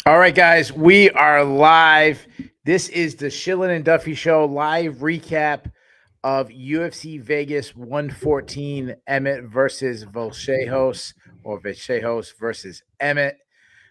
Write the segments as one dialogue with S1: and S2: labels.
S1: All right, guys, we are live. This is the Shillin and Duffy Show live recap of UFC Vegas 114, Emmett versus Volcheos, or Volcheos versus Emmett.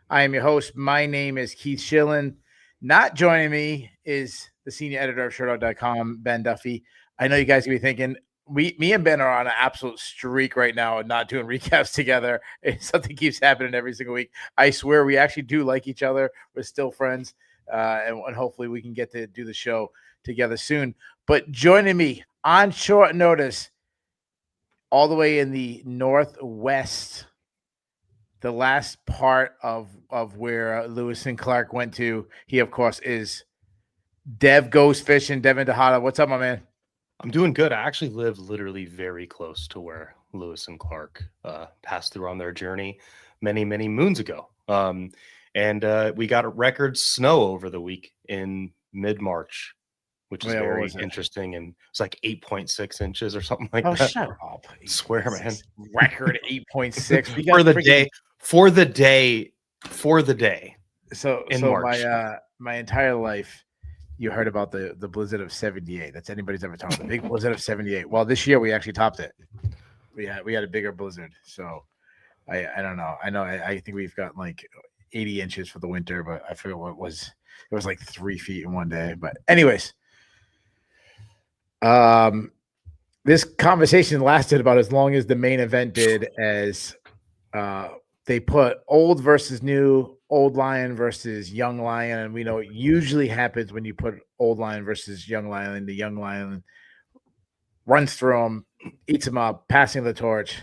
S1: I am your host. My name is Keith Shillin. Not joining me is the senior editor of Sherdog.com, Ben Duffy. I know you guys can be thinking, me and Ben are on an absolute streak right now and not doing recaps together. Something keeps happening every single week. I swear we actually do like each other. We're still friends, and hopefully we can get to do the show together soon. But joining me on short notice, all the way in the Northwest, the last part of where Lewis and Clark went to, he, of course, is Dev Goes Fishing, Devin Tejada. What's up, my man?
S2: I'm doing good. I actually live literally very close to where Lewis and Clark passed through on their journey many, many moons ago. And we got a record snow over the week in mid-March, which is very interesting. And it's like 8.6 inches or something like that.
S1: Shut up.
S2: I swear, man.
S1: Record 8.6.
S2: For the day.
S1: So March. My entire life, you heard about the blizzard of 78. That's anybody's ever talked about. The big blizzard of 78. Well, this year we actually topped it. We had a bigger blizzard. So I don't know. I think we've got like 80 inches for the winter, but I forget what it was. It was like 3 feet in one day. But anyways, this conversation lasted about as long as the main event did, as they put old versus new, old lion versus young lion. And we know it usually happens when you put old lion versus young lion. The young lion runs through him, eats him up, passing the torch,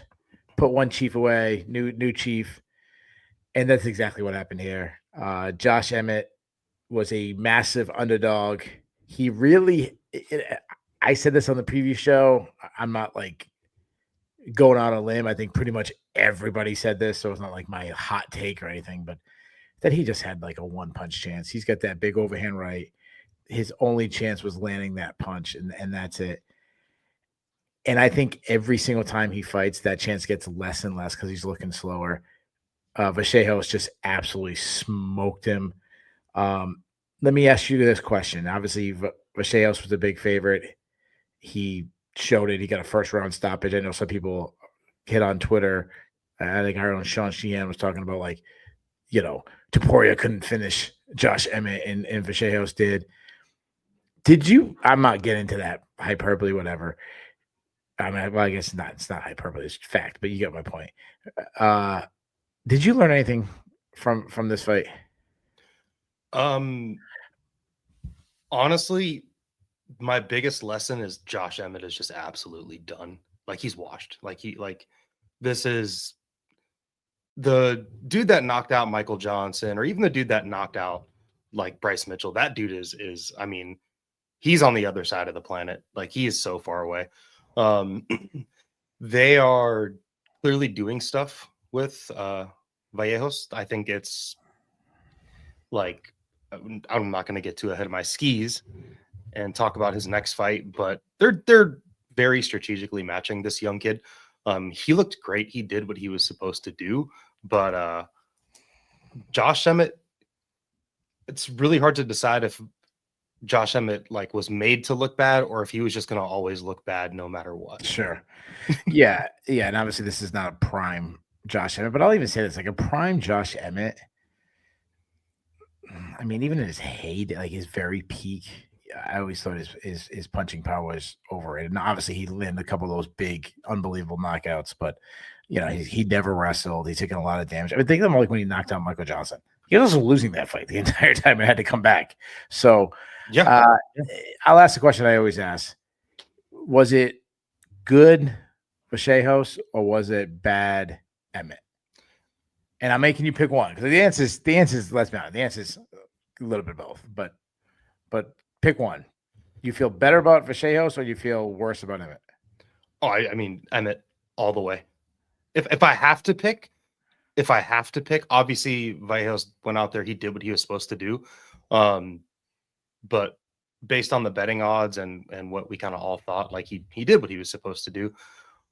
S1: put one chief away, new chief. And that's exactly what happened here. Josh Emmett was a massive underdog. He really, I said this on the preview show. I'm not like going out on a limb. I think pretty much everybody said this, so it's not like my hot take or anything, but that he just had like a one punch chance. He's got that big overhand right. His only chance was landing that punch, and that's it. And I think every single time he fights, that chance gets less and less because he's looking slower. Volcheos just absolutely smoked him. Let me ask you this question. Obviously, Volcheos was a big favorite. He showed it. He got a first round stoppage. I know some people hit on Twitter. I think our own Sean Sheehan was talking about, like, Topuria couldn't finish Josh Emmett and Volcheos did. Did you? I'm not getting into that hyperbole, whatever. I mean, well, I guess it's not hyperbole, it's fact, but you get my point. Did you learn anything from this fight?
S2: Honestly, my biggest lesson is Josh Emmett is just absolutely done. Like, he's washed. This is the dude that knocked out Michael Johnson, or even the dude that knocked out like Bryce Mitchell. That dude is I mean, he's on the other side of the planet. Like, he is so far away. They are clearly doing stuff with Vallejos. I think it's like, I'm not going to get too ahead of my skis and talk about his next fight, but they're very strategically matching this young kid. He looked great. He did what he was supposed to do, but Josh Emmett, it's really hard to decide if Josh Emmett was made to look bad, or if he was just going to always look bad no matter what.
S1: Sure. Yeah. And obviously this is not a prime Josh Emmett, but I'll even say this, like a prime Josh Emmett. I mean, even in his heyday, like his very peak, I always thought his punching power was overrated. Now, obviously, he landed a couple of those big, unbelievable knockouts, but he never wrestled. He's taken a lot of damage. I mean, think of him like when he knocked out Michael Johnson. He was losing that fight the entire time and had to come back. So, yeah, I'll ask the question I always ask: was it good Volcheos or was it bad Emmett? And I'm making you pick one because the answer is let's be honest, the answer is a little bit both, but pick one. You feel better about Volcheos or you feel worse about Emmett?
S2: Oh, I mean, Emmett all the way. If I have to pick, obviously Vallejos went out there, he did what he was supposed to do. But based on the betting odds and what we kind of all thought, like he did what he was supposed to do.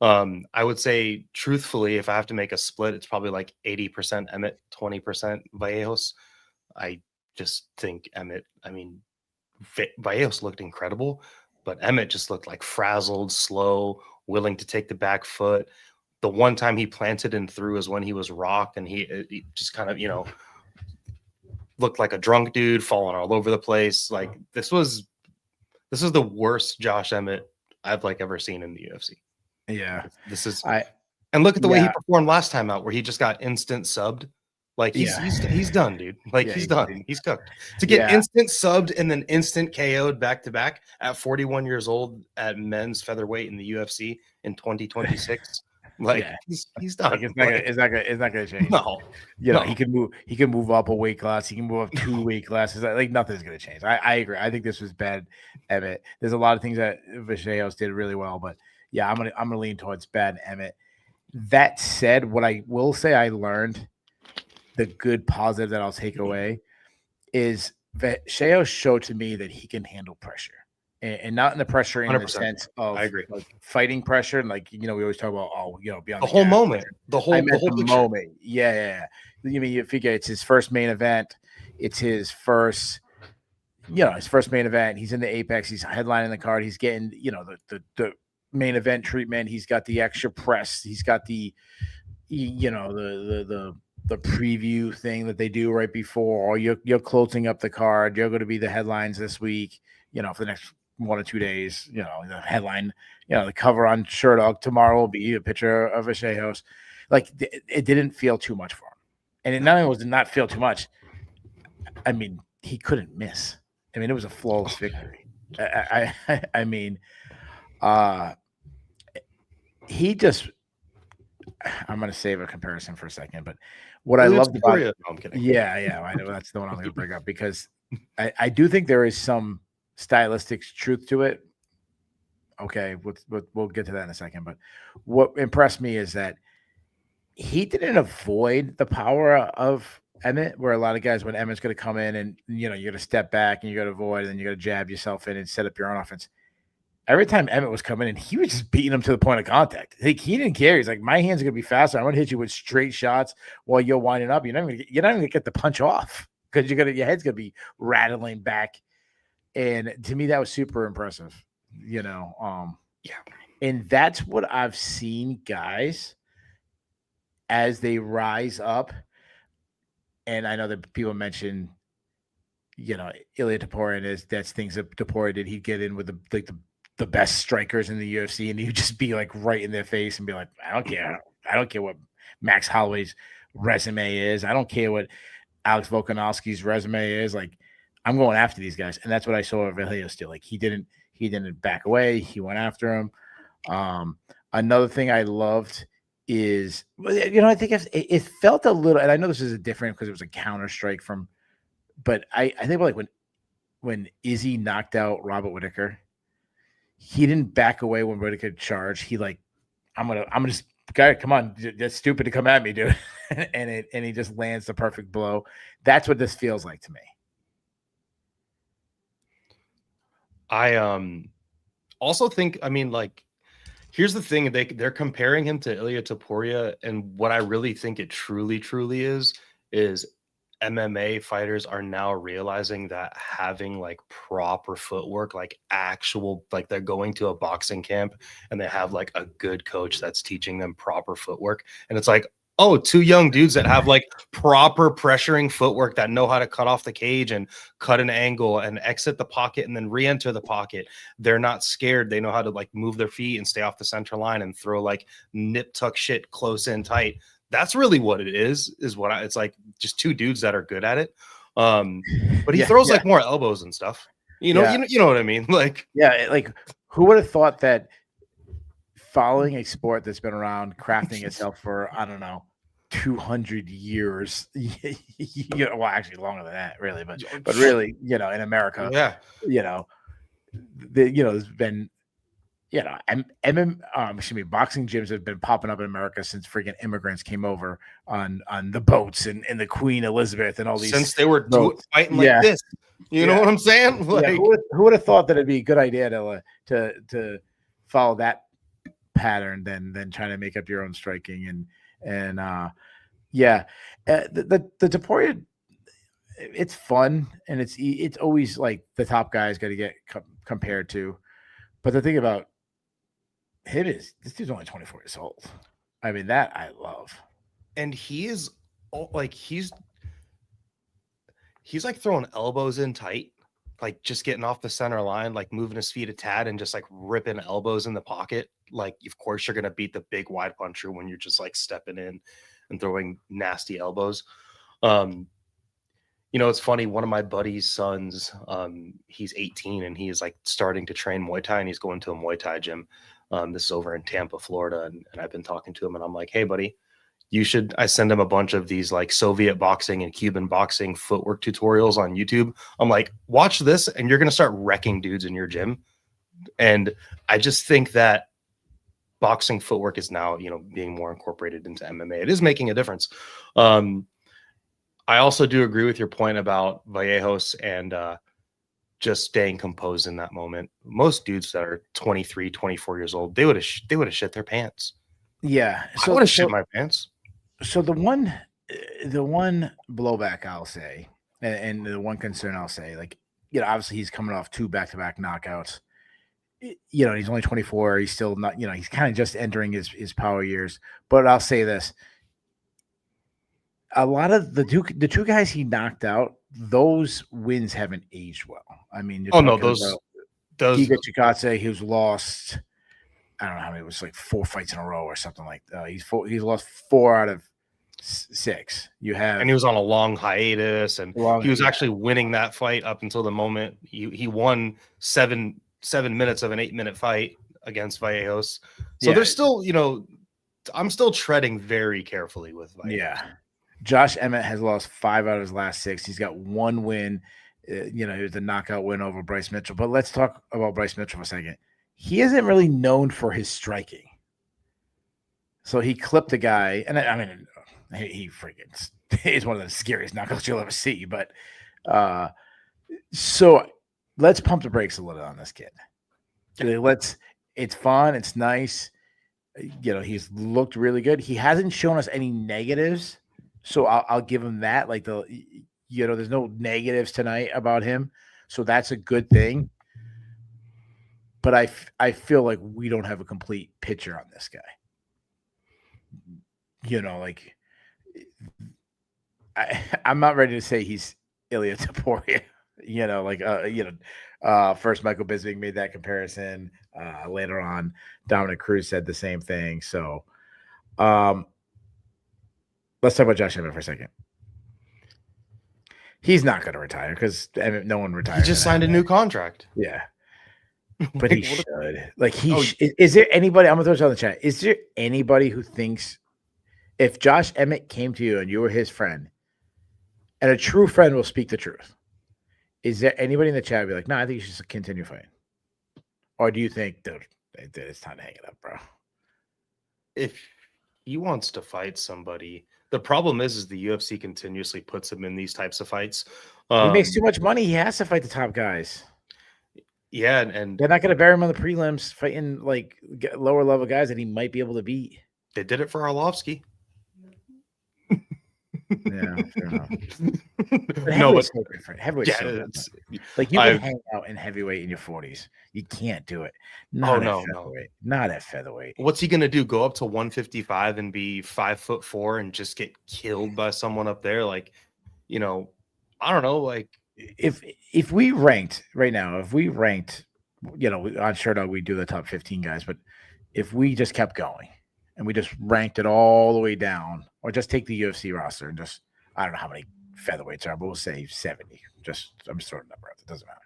S2: I would say, truthfully, if I have to make a split, it's probably like 80% Emmett, 20% Vallejos. I just think Emmett, I mean, Vallejos looked incredible, but Emmett just looked like frazzled, slow, willing to take the back foot. The one time he planted and threw is when he was rocked, and he just kind of, looked like a drunk dude falling all over the place. Like this is the worst Josh Emmett I've ever seen in the UFC.
S1: Yeah.
S2: This is and look at the way he
S1: Yeah.
S2: performed last time out, where he just got instant subbed. Like he's done, dude. Like
S1: Yeah,
S2: he's done. He's cooked. To get instant subbed and then instant KO'd back to back at 41 years old at men's featherweight in the UFC in 2026. He's done.
S1: Like, it's not gonna change.
S2: No.
S1: He can move up a weight class, he can move up 2 weight classes. Like nothing's gonna change. I agree. I think this was bad, Emmett. There's a lot of things that Volcheos did really well, but yeah, I'm gonna lean towards bad Emmett. That said, what I will say I learned, the good positive that I'll take away is that Volcheos showed to me that he can handle pressure. And not in the pressure in 100%. The sense of
S2: I agree.
S1: Fighting pressure, and we always talk about beyond
S2: the whole moment, the whole
S1: moment. Yeah. You mean you figure it's his first main event, it's his first main event. He's in the Apex, he's headlining the card, he's getting the main event treatment. He's got the extra press, he's got the the preview thing that they do right before, or you're closing up the card. You're going to be the headlines this week, for the next 1 or 2 days. The headline, the cover on Sherdog tomorrow will be a picture of Volcheos. It didn't feel too much for him, and it not only did not feel too much. I mean, he couldn't miss. I mean, it was a flawless victory. I mean, he just. I'm going to save a comparison for a second, but what I loved about it,
S2: no, I'm kidding.
S1: Yeah, I know that's the one I'm going to bring up, because I do think there is some stylistic truth to it. Okay, we'll get to that in a second. But what impressed me is that he didn't avoid the power of Emmett, where a lot of guys, when Emmett's going to come in and you're going to step back and you got to avoid, and then you got to jab yourself in and set up your own offense. Every time Emmett was coming in, he was just beating him to the point of contact. He didn't care. He's like, my hands are gonna be faster. I'm gonna hit you with straight shots while you're winding up. You're not even gonna get the punch off, because your head's gonna be rattling back. And to me, that was super impressive. And that's what I've seen guys as they rise up. And I know that people mention, Ilia Topuria, that's things that Topuria did. He'd get in with the best strikers in the UFC, and he'd just be right in their face and be like, I don't care. I don't care what Max Holloway's resume is. I don't care what Alex Volkanovski's resume is. I'm going after these guys. And that's what I saw Vallejos do. He didn't back away. He went after him. Another thing I loved is, I think it felt a little, and I know this is different because it was a counter strike but I think when Izzy knocked out Robert Whittaker, he didn't back away when Whittaker charged. He I'm gonna just, guy, come on, that's stupid to come at me, dude. and he just lands the perfect blow. That's what this feels like to me.
S2: I also think, here's the thing, they're comparing him to Ilia Topuria, and what I really think it truly is MMA fighters are now realizing that having proper footwork, actual, they're going to a boxing camp and they have a good coach that's teaching them proper footwork. And it's oh, 2 young dudes that have proper pressuring footwork, that know how to cut off the cage and cut an angle and exit the pocket and then re-enter the pocket. They're not scared. They know how to move their feet and stay off the center line and throw nip tuck shit close in tight. That's really what it is what it's just 2 dudes that are good at it. But he throws more elbows and stuff. You know what I mean?
S1: Who would have thought that following a sport that's been around, crafting itself for, I don't know, 200 years, well, actually longer than that, really, but really, in America, there's been, boxing gyms have been popping up in America since freaking immigrants came over on the boats and the Queen Elizabeth and all these,
S2: since they were fighting this. You know what I'm saying?
S1: Who would have thought that it'd be a good idea to follow that pattern than trying to make up your own striking. The Topuria, it's fun, and it's always like the top guys got to get compared to. But the thing about him is this dude's only 24 years old. I mean, that I love.
S2: And he is like he's like throwing elbows in tight, like just getting off the center line, like moving his feet a tad and just like ripping elbows in the pocket. Like, of course, you're gonna beat the big wide puncher when you're just like stepping in and throwing nasty elbows. You know, it's funny. One of my buddy's sons, he's 18 and he is like starting to train Muay Thai, and he's going to a Muay Thai gym. This is over in Tampa, Florida. And I've been talking to him, and I'm like, hey, buddy, I send him a bunch of these like Soviet boxing and Cuban boxing footwork tutorials on YouTube. I'm like, watch this and you're going to start wrecking dudes in your gym. And I just think that boxing footwork is now, you know, being more incorporated into MMA. It is making a difference. I also do agree with your point about Vallejos and just staying composed in that moment. Most dudes that are 23, 24 years old, they would have shit their pants.
S1: Yeah.
S2: So I would have shit my pants.
S1: So the one blowback I'll say, and the one concern I'll say, like, you know, obviously he's coming off 2 back-to-back knockouts. You know, he's only 24. He's still not, you know, he's kind of just entering his power years. But I'll say this. A lot of the two guys he knocked out, those wins haven't aged well. I mean,
S2: those
S1: Giga Chikadze, who's lost, I don't know how many, it was like 4 fights in a row or something like that. He's lost 4 out of 6. And
S2: he was on a long hiatus, and he was actually winning that fight up until the moment he won 7 minutes of an 8-minute fight against Vallejos. So there's still, you know, I'm still treading very carefully with Vallejos.
S1: Yeah. Josh Emmett has lost 5 out of his last 6. He's got 1 win. You know, it was a knockout win over Bryce Mitchell. But let's talk about Bryce Mitchell for a second. He isn't really known for his striking. So he clipped a guy, and I mean, he freaking is one of the scariest knockouts you'll ever see. But so let's pump the brakes a little on this kid. It's fun. It's nice. You know, he's looked really good. He hasn't shown us any negatives. So I'll give him that. Like, you know, there's no negatives tonight about him. So that's a good thing. But I feel like we don't have a complete picture on this guy. You know, like, I'm not ready to say he's Ilya Taporia. You know, like, first Michael Bisping made that comparison. Later on, Dominic Cruz said the same thing. So, let's talk about Josh Emmett for a second. He's not going to retire because no one retires.
S2: He just signed a new contract.
S1: Yeah. But he should. Like, is there anybody? I'm going to throw this on the chat. Is there anybody who thinks if Josh Emmett came to you and you were his friend, and a true friend will speak the truth, is there anybody in the chat be like, no, I think you should just continue fighting? Or do you think, dude, it's time to hang it up, bro?
S2: If he wants to fight somebody, the problem is the UFC continuously puts him in these types of fights.
S1: He makes too much money. He has to fight the top guys.
S2: Yeah, and
S1: they're not going to bury him on the prelims fighting like lower level guys that he might be able to beat.
S2: They did it for Arlovsky.
S1: Yeah, fair enough. But so different. Heavyweight's so different. Like, you can hang out in heavyweight in your 40s. You can't do it. Not at featherweight.
S2: What's he gonna do? Go up to 155 and be 5'4" and just get killed by someone up there? Like, you know, I don't know. Like,
S1: if we ranked right now, you know, on Sherdog we do the top 15 guys, but if we just kept going and we just ranked it all the way down, or just take the UFC roster and just, I don't know how many featherweights are, but we'll say 70. I'm just throwing a number out. It doesn't matter.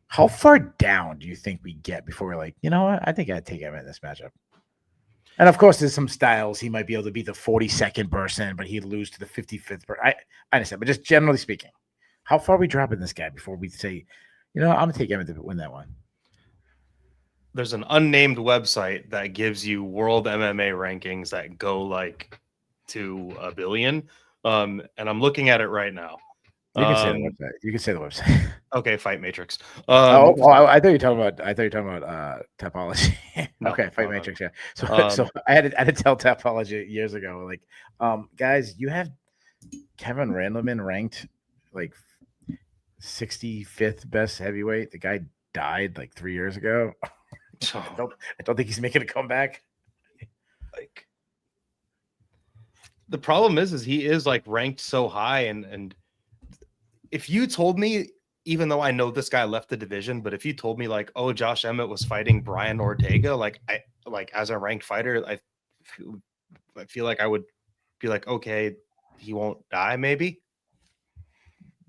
S1: How far down do you think we get before we're like, you know what? I think I'd take him in this matchup. And of course, there's some styles. He might be able to beat the 42nd person, but he'd lose to the 55th person. I understand, but just generally speaking, how far are we dropping this guy before we say, you know, I'm going to take Emmett to win that one?
S2: There's an unnamed website that gives you world MMA rankings that go like to 1 billion. And I'm looking at it right now.
S1: You can say the website. You can say the website.
S2: Okay, Fight Matrix.
S1: I thought you were talking about Tapology. Okay, Fight Matrix. Yeah. So I had to tell Tapology years ago, like, guys, you have Kevin Randleman ranked like 65th best heavyweight. The guy died like 3 years ago. I don't think he's making a comeback.
S2: Like, the problem is he is like ranked so high, and if you told me, even though I know this guy left the division, but if you told me like, oh, Josh Emmett was fighting Brian Ortega, like as a ranked fighter, I feel like I would be like, okay, he won't die, maybe.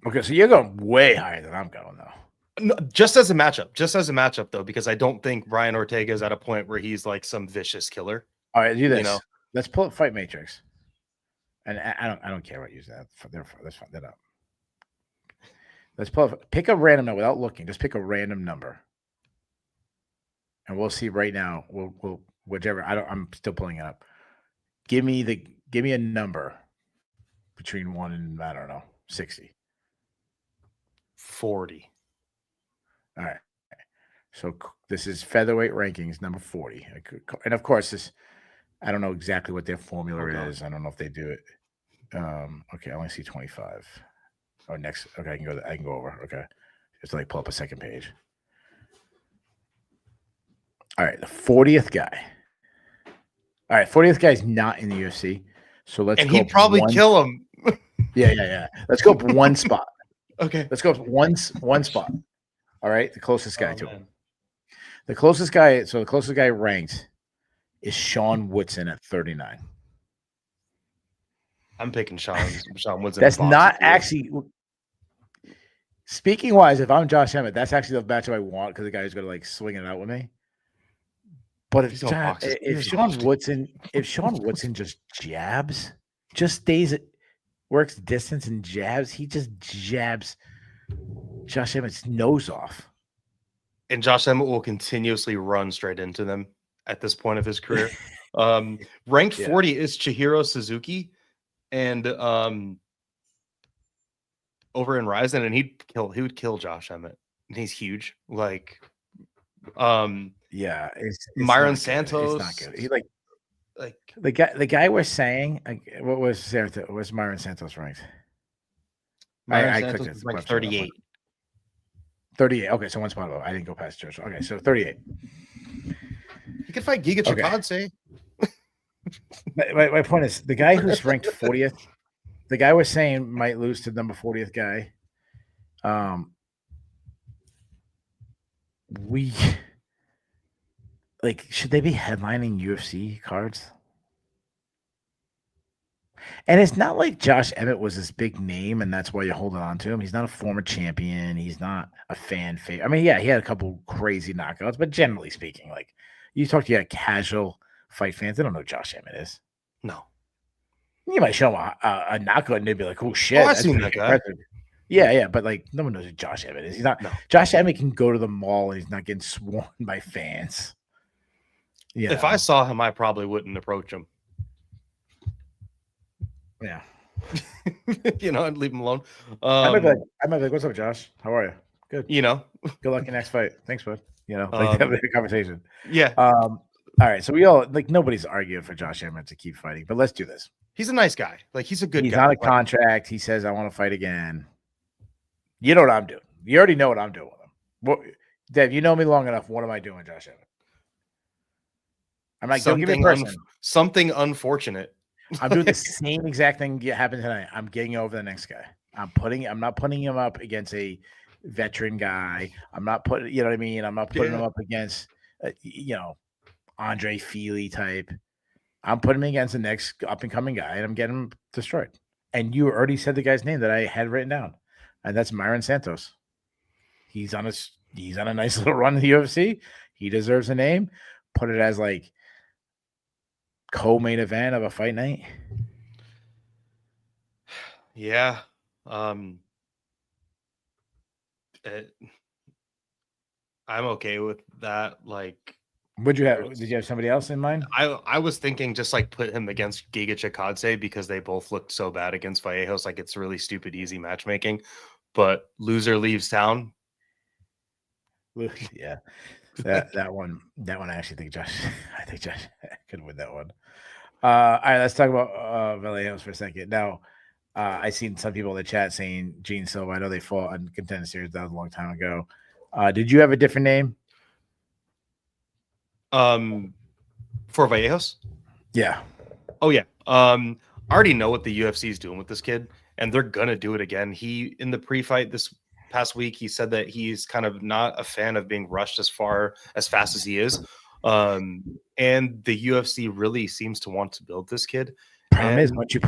S1: Okay, so you're going way higher than I'm going, though.
S2: No, just as a matchup, though, because I don't think Brian Ortega is at a point where he's like some vicious killer.
S1: All right, do this.
S2: You know?
S1: Let's pull up Fight Matrix, and I don't care about using that. Let's find that up. Let's pull up. Pick a random number without looking. Just pick a random number, and we'll see right now. We'll whichever. I'm still pulling it up. Give me a number between 1 and I don't know 60.
S2: 40.
S1: All right. So this is featherweight rankings, number 40. And of course, this, I don't know exactly what their formula is. I don't know if they do it. Okay, I only see 25. Oh, next. Okay, I can go over. Okay. Just like pull up a second page. All right, the 40th guy. All right, 40th guy is not in the UFC. So let's go.
S2: And he'd probably kill him.
S1: Yeah. Let's go up one spot.
S2: Okay.
S1: Let's go up one spot. All right, the closest guy to him. The closest guy ranked is Sean Woodson at 39.
S2: I'm picking Sean Woodson.
S1: That's not actually. Speaking wise, if I'm Josh Emmett, that's actually the matchup I want because the guy who's going to like swing it out with me. But if Sean Woodson just jabs, just stays, works distance and jabs, he just jabs Josh Emmett's nose off.
S2: And Josh Emmett will continuously run straight into them at this point of his career. Ranked 40 is Chihiro Suzuki, and over in Ryzen, and he would kill Josh Emmett. And he's huge. Like
S1: it's
S2: Myron Santos.
S1: It's not good. He like the guy we're saying, what was Myron Santos ranked?
S2: Myron Santos was ranked 38.
S1: 38. Okay, so one spot above. I didn't go past Josh. Okay, so 38.
S2: He could fight Giga Chikadze.
S1: My point is, the guy who's ranked 40th, the guy we're saying might lose to the number 40th guy. Should they be headlining UFC cards? And it's not like Josh Emmett was this big name, and that's why you're holding on to him. He's not a former champion. He's not a fan favorite. I mean, yeah, he had a couple crazy knockouts, but generally speaking, like you talk to casual fight fans, they don't know who Josh Emmett is.
S2: No.
S1: You might show them a knockout, and they'd be like, "Oh shit,
S2: I've seen that guy."
S1: Yeah, but like no one knows who Josh Emmett is. He's not. No. Josh Emmett can go to the mall and he's not getting swarmed by fans. Yeah.
S2: If I saw him, I probably wouldn't approach him.
S1: Yeah.
S2: I'd leave him alone.
S1: I might be like, "What's up, Josh? How are you? Good.
S2: Good
S1: luck in next fight. Thanks, bud." Have a conversation.
S2: Yeah.
S1: All right. So we all nobody's arguing for Josh Emmett to keep fighting, but let's do this.
S2: He's a nice guy. Like he's a good guy.
S1: He's on a contract. He says, "I want to fight again." You know what I'm doing. You already know what I'm doing with him. Dev, you know me long enough. What am I doing, Josh Emmett? I'm like, don't give me personal.
S2: Something unfortunate.
S1: I'm doing the same exact thing that happened tonight. I'm getting over the next guy. I'm not putting him up against a veteran guy. I'm not putting, you know what I mean? I'm not putting him up against, Andre Feely type. I'm putting him against the next up and coming guy, and I'm getting him destroyed. And you already said the guy's name that I had written down, and that's Myron Santos. He's on a nice little run in the UFC. He deserves a name. Put it as like co-main event of a fight night.
S2: Yeah. I'm okay with that. Like,
S1: did you have somebody else in mind?
S2: I was thinking just like put him against Giga Chikadze because they both looked so bad against Vallejos. Like it's really stupid, easy matchmaking, but loser leaves town.
S1: Yeah. That one I actually think Josh could win that one. All right, let's talk about Vallejos for a second. Now, I seen some people in the chat saying Gene Silva. I know they fought on Contender Series. That was a long time ago. Did you have a different name?
S2: For Vallejos?
S1: Yeah.
S2: Oh yeah. I already know what the UFC is doing with this kid, and they're gonna do it again. He in the pre-fight this past week, he said that he's kind of not a fan of being rushed as fast as he is. And the UFC really seems to want to build this kid.
S1: Problem is,
S2: And
S1: once you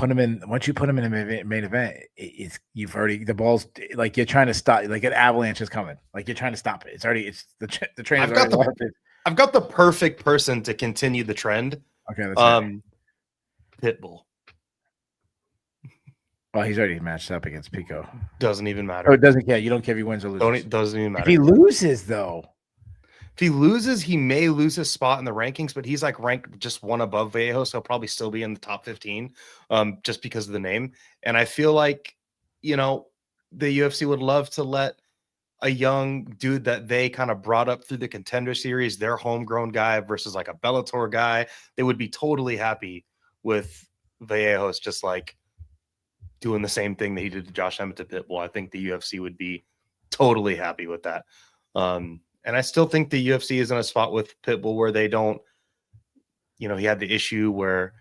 S1: put him in a main event, it's you've already the ball's like you're trying to stop. Like an avalanche is coming. Like you're trying to stop it. It's already the train.
S2: I've got the perfect person to continue the trend.
S1: Okay, that's
S2: Pitbull.
S1: Well, he's already matched up against Pico.
S2: Doesn't even matter.
S1: Oh, it doesn't care. You don't care if he wins or loses.
S2: Doesn't even matter.
S1: If he loses, though.
S2: If he loses, he may lose his spot in the rankings, but he's like ranked just one above Vallejos. So he'll probably still be in the top 15 just because of the name. And I feel like, you know, the UFC would love to let a young dude that they kind of brought up through the Contender Series, their homegrown guy versus like a Bellator guy. They would be totally happy with Vallejos just like doing the same thing that he did to Josh Emmett to Pitbull. I think the UFC would be totally happy with that. And I still think the UFC is in a spot with Pitbull where they don't, you know, he had the issue where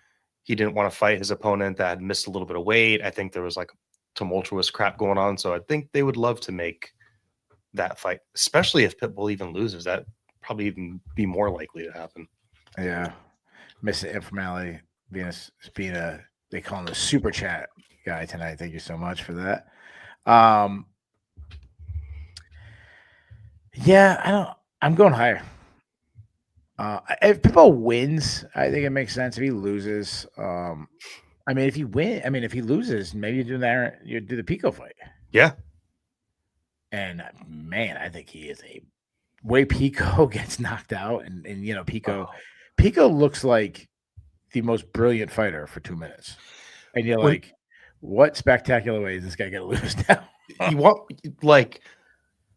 S2: he didn't want to fight his opponent that had missed a little bit of weight. I think there was like tumultuous crap going on. So I think they would love to make that fight, especially if Pitbull even loses. That probably even be more likely to happen.
S1: Yeah. Mr. Informality being a they call him the super chat guy tonight. Thank you so much for that. Yeah, I'm going higher. If Pitbull wins, I think it makes sense. If he loses, if he loses, maybe you do the Pico fight.
S2: Yeah.
S1: And man, I think he is a way Pico gets knocked out, and you know, Pico looks like the most brilliant fighter for 2 minutes. And you're like, what spectacular way is this guy gonna lose now?
S2: You want like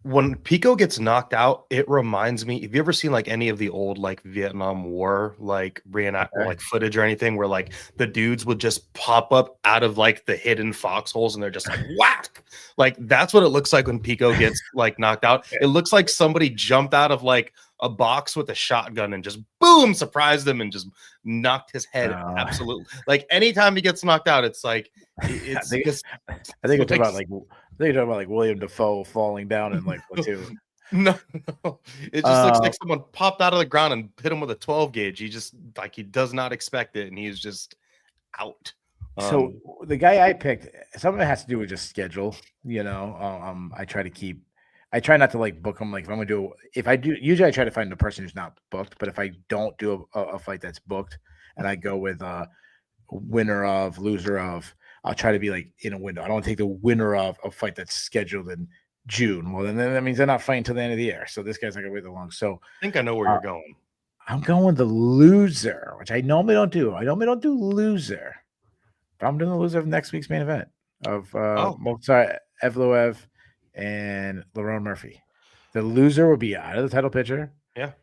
S2: when Pico gets knocked out, it reminds me. Have you ever seen like any of the old like Vietnam War like like footage or anything where like the dudes would just pop up out of like the hidden foxholes and they're just like whack? Like that's what it looks like when Pico gets like knocked out. It looks like somebody jumped out of like a box with a shotgun and just boom, surprised him and just knocked his head absolutely. Like anytime he gets knocked out, it's like it's
S1: I think you're talking about like William Dafoe falling down in like platoon.
S2: No. It just looks like someone popped out of the ground and hit him with a 12 gauge. He just like he does not expect it, and he's just out.
S1: So the guy I picked, some of it has to do with just schedule. You know, I try not to like book them. Like if I do, usually I try to find the person who's not booked. But if I don't do a fight that's booked, and I go with winner of, loser of, I'll try to be like in a window. I don't want to take the winner of a fight that's scheduled in June. Well, then that means they're not fighting till the end of the year. So this guy's not gonna wait that long. So
S2: I think I know where you're going.
S1: I'm going the loser, which I normally don't do. I normally don't do loser. But I'm doing the loser of next week's main event of Movsar Evloev and Lerone Murphy. The loser will be out of the title picture.
S2: Yeah.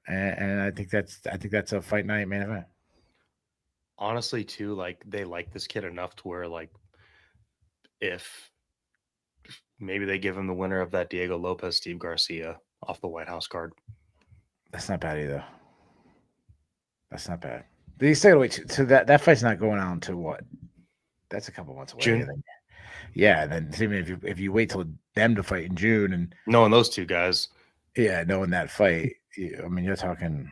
S1: And I think that's a fight night main event.
S2: Honestly, too, like they like this kid enough to where like if maybe they give him the winner of that Diego Lopez Steve Garcia off the White House card.
S1: That's not bad either. That's not bad. They say wait, so that fight's not going on to what? That's a couple months away.
S2: June.
S1: Yeah, and then even if you wait till them to fight in June and
S2: knowing those two guys,
S1: knowing that fight, I mean, you're talking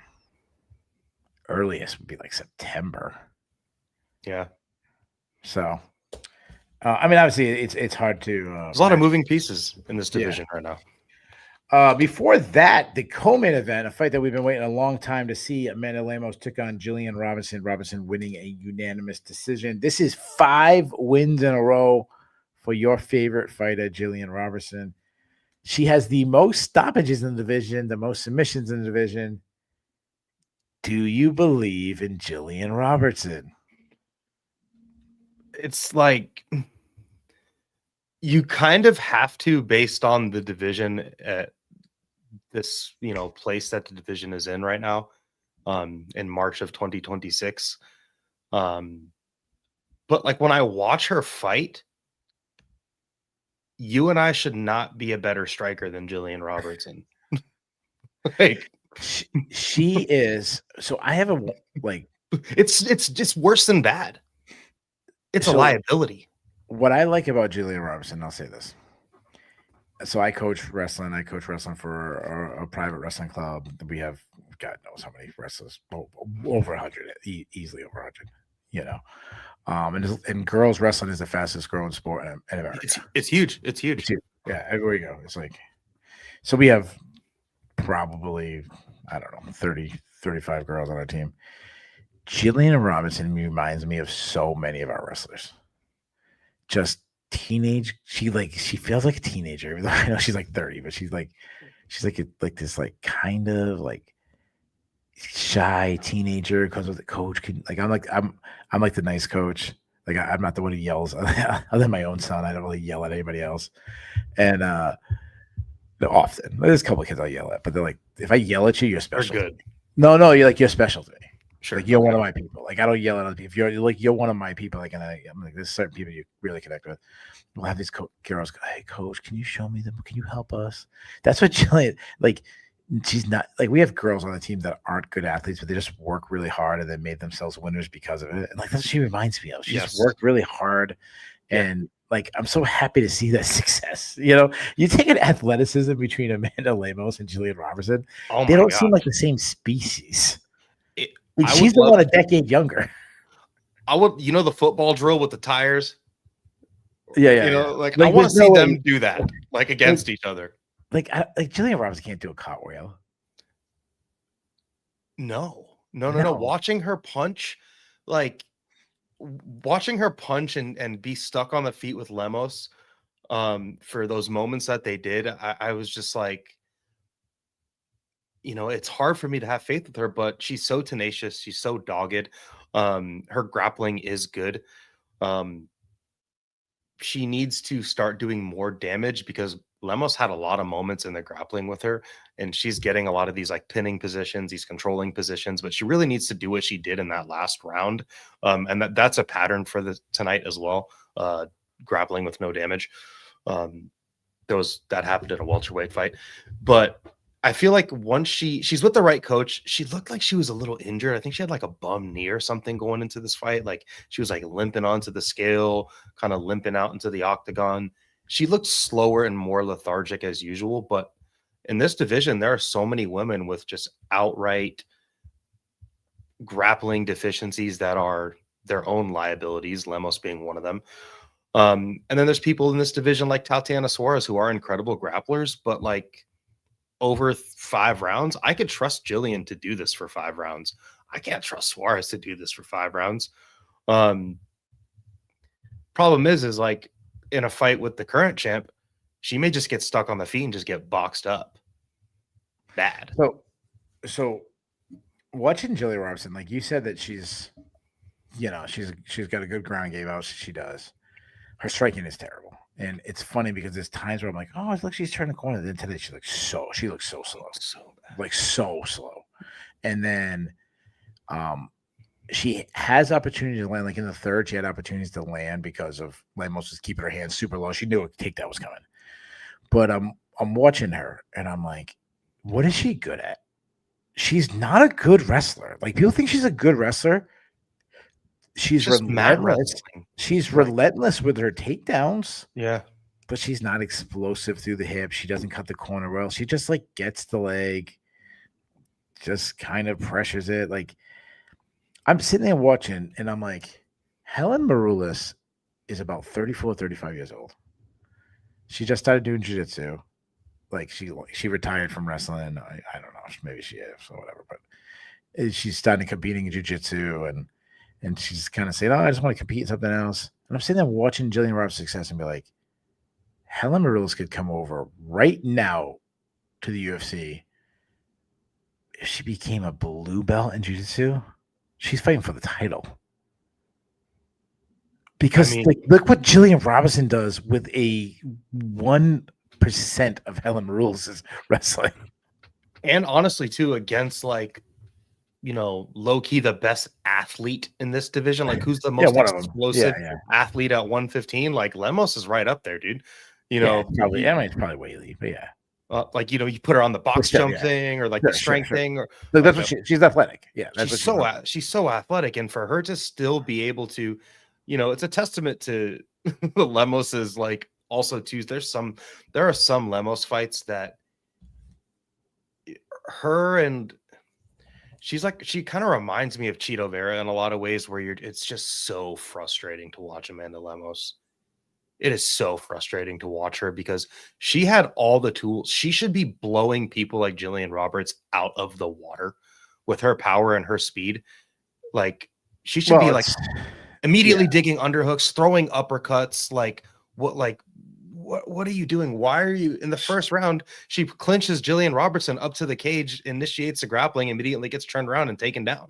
S1: earliest would be like September.
S2: Yeah.
S1: So, I mean, obviously, it's hard to.
S2: There's a lot of moving pieces in this division right now.
S1: Before that, the co-main event, a fight that we've been waiting a long time to see, Amanda Lemos took on Jillian Robinson. Robinson winning a unanimous decision. This is 5 wins in a row for your favorite fighter, Jillian Robinson. She has the most stoppages in the division, the most submissions in the division. Do you believe in Jillian Robertson?
S2: It's like you kind of have to, based on the division at this, place that the division is in right now, in March of 2026. But like when I watch her fight, you and I should not be a better striker than Jillian Robertson. Like
S1: she is. So I have
S2: it's just worse than bad. It's a liability.
S1: What I like about Jillian Robertson, I'll say this. So I coach wrestling. I coach wrestling for a private wrestling club. We have God knows how many wrestlers, over 100, easily over 100. You know, and girls wrestling is the fastest growing sport in America.
S2: It's huge. It's huge.
S1: Yeah, everywhere you go, it's like. So we have probably, I don't know, 30, 35 girls on our team. Jillian Robinson reminds me of so many of our wrestlers. Just teenage. She feels like a teenager. Even though I know she's like 30, but she's like this like kind of like shy teenager. Because with the coach, I'm like the nice coach. Like I'm not the one who yells. Other than my own son, I don't really yell at anybody else. And often there's a couple of kids I yell at, but they're like, if I yell at you, you're special.
S2: They're good.
S1: No, you're special to me.
S2: Sure.
S1: Like you're one of my people. Like I don't yell at other people. If you're one of my people, like, and I'm like, there's certain people you really connect with. We'll have these girls go, hey coach, can you show me them? Can you help us? That's what Jillian, like, she's not like, we have girls on the team that aren't good athletes, but they just work really hard and then made themselves winners because of it. And like, that's what she reminds me of. She's worked really hard. And like, I'm so happy to see that success. You know, you take an athleticism between Amanda Lemos and Jillian Robertson. They don't seem like the same species. She's the one a decade younger.
S2: I would, the football drill with the tires.
S1: Yeah.
S2: Like I want to see them do that, like against each other.
S1: Like Jillian Robertson can't do a cartwheel.
S2: No. Watching her punch, and be stuck on the feet with Lemos, for those moments that they did, I was just like, it's hard for me to have faith with her, but she's so tenacious. She's so dogged. Her grappling is good. She needs to start doing more damage because Lemos had a lot of moments in the grappling with her, and she's getting a lot of these like pinning positions, these controlling positions, but she really needs to do what she did in that last round. And that's a pattern for tonight as well. Grappling with no damage. That happened in a welterweight fight, but I feel like once she's with the right coach, she looked like she was a little injured. I think she had like a bum knee or something going into this fight. Like she was like limping onto the scale, kind of limping out into the octagon. She looked slower and more lethargic as usual. But in this division, there are so many women with just outright grappling deficiencies that are their own liabilities, Lemos being one of them. And then there's people in this division like Tatiana Suarez who are incredible grapplers, but like over 5 rounds, I could trust Jillian to do this for 5 rounds. I can't trust Suarez to do this for 5 rounds. Problem is like in a fight with the current champ, she may just get stuck on the feet and just get boxed up. Bad.
S1: So watching Jillian Robertson, like you said that she's got a good ground game out. She does. Her striking is terrible. And it's funny because there's times where I'm like, oh, look, she's turning the corner. Then today she looks so slow. So bad. Like so slow. And then she has opportunity to land. Like in the third, she had opportunities to land because of Lemos was keeping her hands super low. She knew a takedown was coming. But I'm watching her and I'm like, what is she good at? She's not a good wrestler. Like people think she's a good wrestler. She's relentless. She's relentless with her takedowns.
S2: Yeah.
S1: But she's not explosive through the hip. She doesn't cut the corner well. She just like gets the leg, just kind of pressures it. Like I'm sitting there watching and I'm like, Helen Maroulis is about 34, 35 years old. She just started doing jiu-jitsu. Like she retired from wrestling. I don't know. Maybe she is or whatever. But she's starting competing in jiu-jitsu and she's kind of saying, oh, I just want to compete in something else. And I'm sitting there watching Jillian Robertson's success and be like, Helen Maroulis could come over right now to the UFC. If she became a blue belt in jiu-jitsu, she's fighting for the title. Because look what Jillian Robinson does with a 1% of Helen Maroulis' wrestling.
S2: And honestly, too, against like low key the best athlete in this division. Like, who's the
S1: Yeah,
S2: most
S1: one of them.
S2: explosive
S1: Yeah.
S2: athlete at 115? Like, Lemos is right up there, dude.
S1: Yeah, probably. I mean, it's probably Whaley, but yeah.
S2: Like, you put her on the box
S1: Sure,
S2: jump
S1: yeah.
S2: thing or like
S1: Sure,
S2: the strength thing, or
S1: Look, that's
S2: like
S1: what she's athletic. Yeah, that's
S2: she's
S1: what
S2: she's so athletic, and for her to still be able to, it's a testament to the Lemos's, like, also too. There are some Lemos fights that her and she kind of reminds me of Cheeto Vera in a lot of ways, where it's just so frustrating to watch Amanda Lemos. It is so frustrating to watch her because she had all the tools. She should be blowing people like Jillian Roberts out of the water with her power and her speed. Like, she should be like immediately digging underhooks, throwing uppercuts. Like, what are you doing? Why are you in the first round? She clinches Jillian Robertson up to the cage, initiates the grappling, immediately gets turned around and taken down.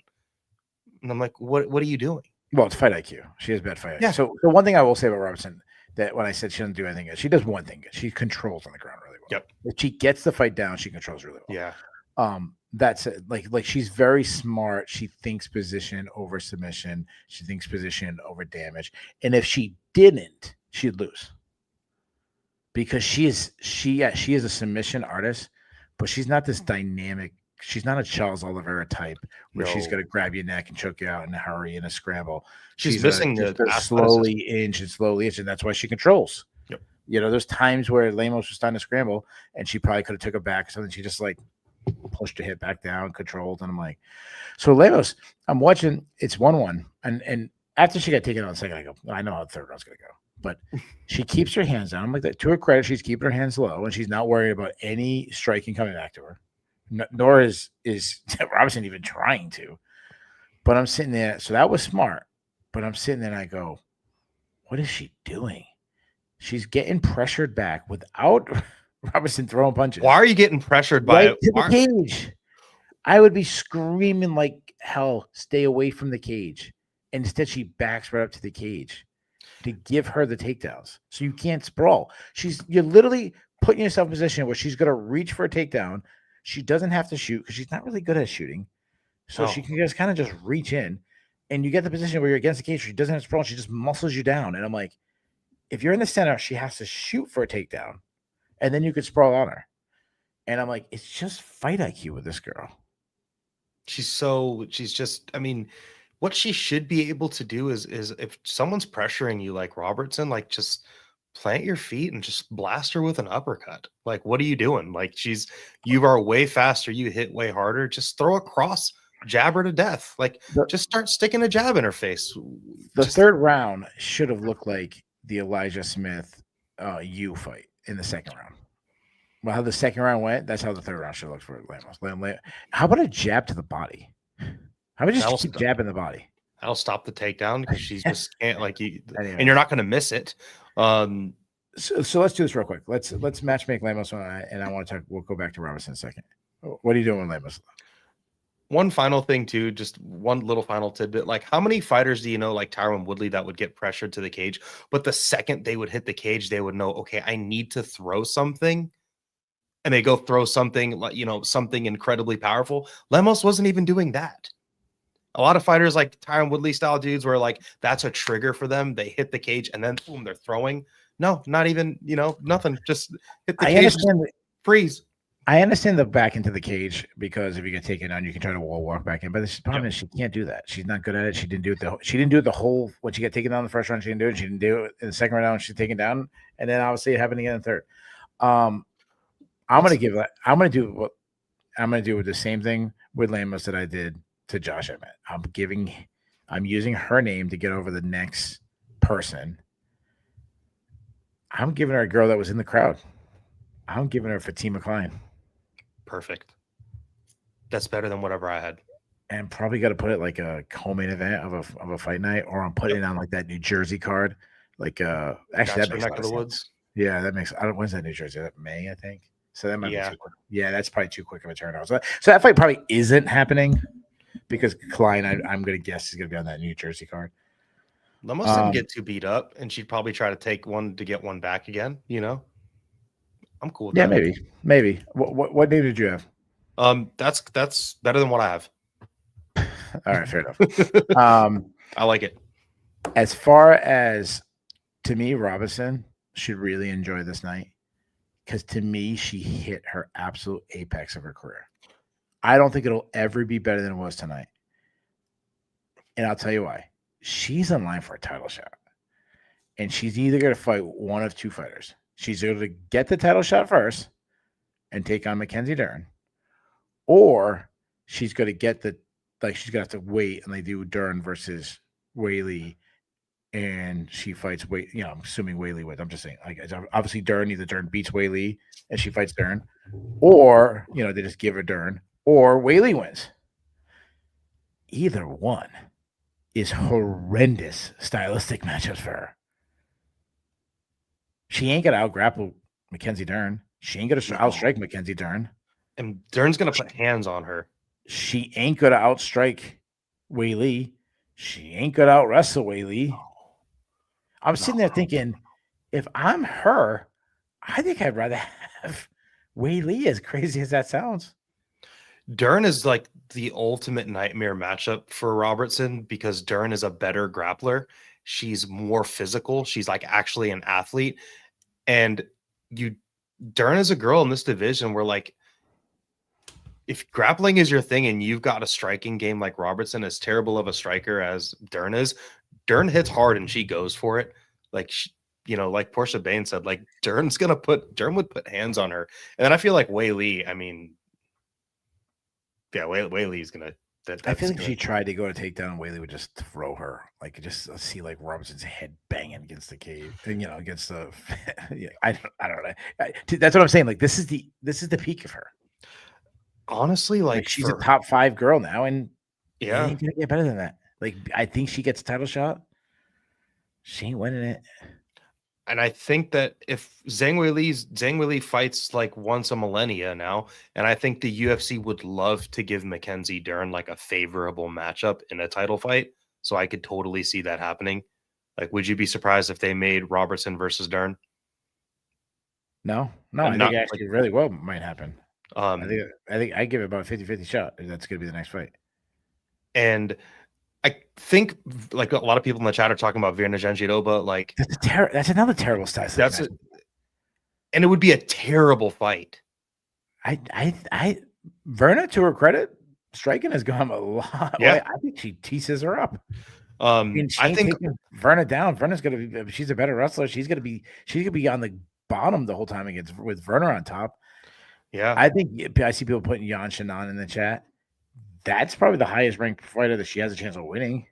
S2: And I'm like, what are you doing?
S1: Well, it's fight IQ. She has bad fight IQ.
S2: Yeah.
S1: So one thing I will say about Robertson, that when I said she doesn't do anything good, she does one thing good. She controls on the ground really well.
S2: Yep.
S1: If she gets the fight down, she controls really well.
S2: Yeah.
S1: That's it. Like she's very smart. She thinks position over submission. She thinks position over damage. And if she didn't, she'd lose. Because she is a submission artist, but she's not this dynamic. She's not a Charles Oliveira type where she's going to grab your neck and choke you out in a hurry in a scramble.
S2: She's missing
S1: the slowly inch, and that's why she controls.
S2: Yep.
S1: There's times where Lemos was starting to scramble, and she probably could have took it back or something. She just like pushed her hit back down, controlled, and I'm like, so Lemos, I'm watching. It's 1-1, and after she got taken out in the second, I go, I know how the third round's going to go. But she keeps her hands down. I'm like, that. To her credit, she's keeping her hands low, and she's not worried about any striking coming back to her. Nor is Robinson even trying to. But I'm sitting there. So that was smart. But I'm sitting there and I go, what is she doing? She's getting pressured back without Robinson throwing punches.
S2: Why are you getting pressured by
S1: it? To the cage. I would be screaming like hell, stay away from the cage. And instead, she backs right up to the cage to give her the takedowns. So you can't sprawl. You're literally putting yourself in a position where she's going to reach for a takedown. She doesn't have to shoot because she's not really good at shooting. So she can just kind of just reach in, and you get the position where you're against the cage. She doesn't have to sprawl. She just muscles you down. And I'm like, if you're in the center, she has to shoot for a takedown, and then you could sprawl on her. And I'm like, it's just fight IQ with this girl.
S2: She's just, I mean, what she should be able to do is if someone's pressuring you like Robertson, like, just plant your feet and just blast her with an uppercut. Like, what are you doing? Like, you are way faster. You hit way harder. Just throw a cross, jab her to death. Like, just start sticking a jab in her face.
S1: The third round should have looked like the Elijah Smith fight in the second round. Well, how the second round went, that's how the third round should look for Lemos. How about a jab to the body? How about just keep jabbing the body?
S2: I'll stop the takedown because she's just can't, like, and you're not going to miss it.
S1: So let's do this real quick. Let's matchmake Lemos, and I want to talk. We'll go back to Robinson in a second. What are you doing with Lemos?
S2: One final thing too, just one little final tidbit. Like, how many fighters do you know, like Tyron Woodley, that would get pressured to the cage, but the second they would hit the cage, they would know, okay, I need to throw something, and they go throw something, like, something incredibly powerful. Lemos wasn't even doing that. A lot of fighters like Tyron Woodley style dudes where, like, that's a trigger for them. They hit the cage and then boom, they're throwing. No, not even, nothing. Just hit the cage, freeze.
S1: I understand the back into the cage because if you get taken down, you can try to wall walk back in. But the problem is she can't do that. She's not good at it. She didn't do it the whole when she got taken down the first round. She didn't do it. She didn't do it in the second round when she's taken down, and then obviously it happened again in the third. I'm gonna do the same thing with Lemos that I did to Josh Emmett. I'm using her name to get over the next person. I'm giving her a girl that was in the crowd. I'm giving her Fatima Klein.
S2: Perfect. That's better than whatever I had.
S1: And probably got to put it like a co-main event of a fight night, or I'm putting it on like that New Jersey card. Like actually that makes
S2: Neck of the Woods.
S1: Yeah, that makes. When's that New Jersey? That May, I think. So that might be too quick. Yeah, that's probably too quick of a turnout. So that fight probably isn't happening because Klein, I'm going to guess, is going to be on that New Jersey card.
S2: Lemos didn't get too beat up, and she'd probably try to take one to get one back again. I'm cool with that.
S1: Maybe. What name did you have?
S2: That's better than what I have.
S1: All right, fair enough.
S2: I like it.
S1: As far as, to me, Robinson should really enjoy this night because to me, she hit her absolute apex of her career. I don't think it'll ever be better than it was tonight. And I'll tell you why. She's in line for a title shot. And she's either going to fight one of two fighters. She's going to get the title shot first and take on Mackenzie Dern, or she's going to get she's going to have to wait and they do Dern versus Weili, and she fights I'm assuming Weili with. I'm just saying, like, obviously either Dern beats Weili and she fights Dern, or they just give her Dern, or Weili wins. Either one is horrendous stylistic matchups for her. She ain't gonna out-grapple Mackenzie Dern. She ain't gonna outstrike Mackenzie Dern.
S2: And Dern's gonna put hands on her.
S1: She ain't gonna outstrike Weili. She ain't gonna out-wrestle Weili. I'm sitting there thinking, if I'm her, I think I'd rather have Weili, as crazy as that sounds.
S2: Dern is like the ultimate nightmare matchup for Robertson because Dern is a better grappler. She's more physical. She's like actually an athlete. And Dern is a girl in this division where, like, if grappling is your thing and you've got a striking game like Robertson, as terrible of a striker as Dern is, Dern hits hard and she goes for it. Like, like Portia Bain said, like, Dern would put hands on her. And then I feel like Weili, I mean, yeah, Weili's gonna.
S1: I feel like if she tried to go to takedown, Weili would just throw her. Like, just see like Robertson's head banging against the cage, and against the. I don't know. That's what I'm saying. Like, this is the peak of her.
S2: Honestly, like
S1: she's a top 5 girl now, and
S2: yeah,
S1: ain't gonna get better than that. Like, I think she gets a title shot. She ain't winning it.
S2: And I think that if Zhang Weili fights like once a millennia now, and I think the UFC would love to give Mackenzie Dern like a favorable matchup in a title fight. So I could totally see that happening. Like, would you be surprised if they made Robertson versus Dern?
S1: No, I think actually really well might happen. I think I give it about a 50-50 shot. That's going to be the next fight.
S2: And I think, like, a lot of people in the chat are talking about Virna Jandiroba. Like,
S1: that's another terrible style.
S2: And it would be a terrible fight.
S1: Virna, to her credit, striking has gone a lot.
S2: Yeah,
S1: I think she teases her up.
S2: I think
S1: Virna down. Virna's going to be. She's a better wrestler. She's going to be on the bottom the whole time with Virna on top.
S2: Yeah,
S1: I think I see people putting Yan Shannon in the chat. That's probably the highest ranked fighter that she has a chance of winning.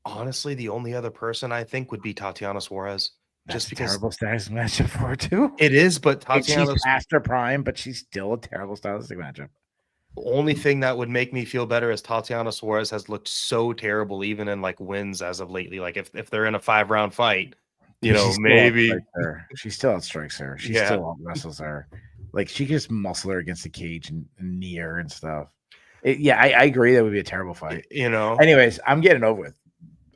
S2: Honestly, the only other person I think would be Tatiana Suarez.
S1: That's just because terrible stylistic matchup for her too.
S2: It is, but Tatiana,
S1: she's past her prime, but she's still a terrible stylistic matchup.
S2: The only thing that would make me feel better is Tatiana Suarez has looked so terrible, even in like wins as of lately. Like if they're in a 5-round fight, maybe
S1: she still outstrikes her. She still out wrestles her. Like, she can just muscle her against the cage and knee her and stuff. I agree that would be a terrible fight. Anyways, I'm getting over with.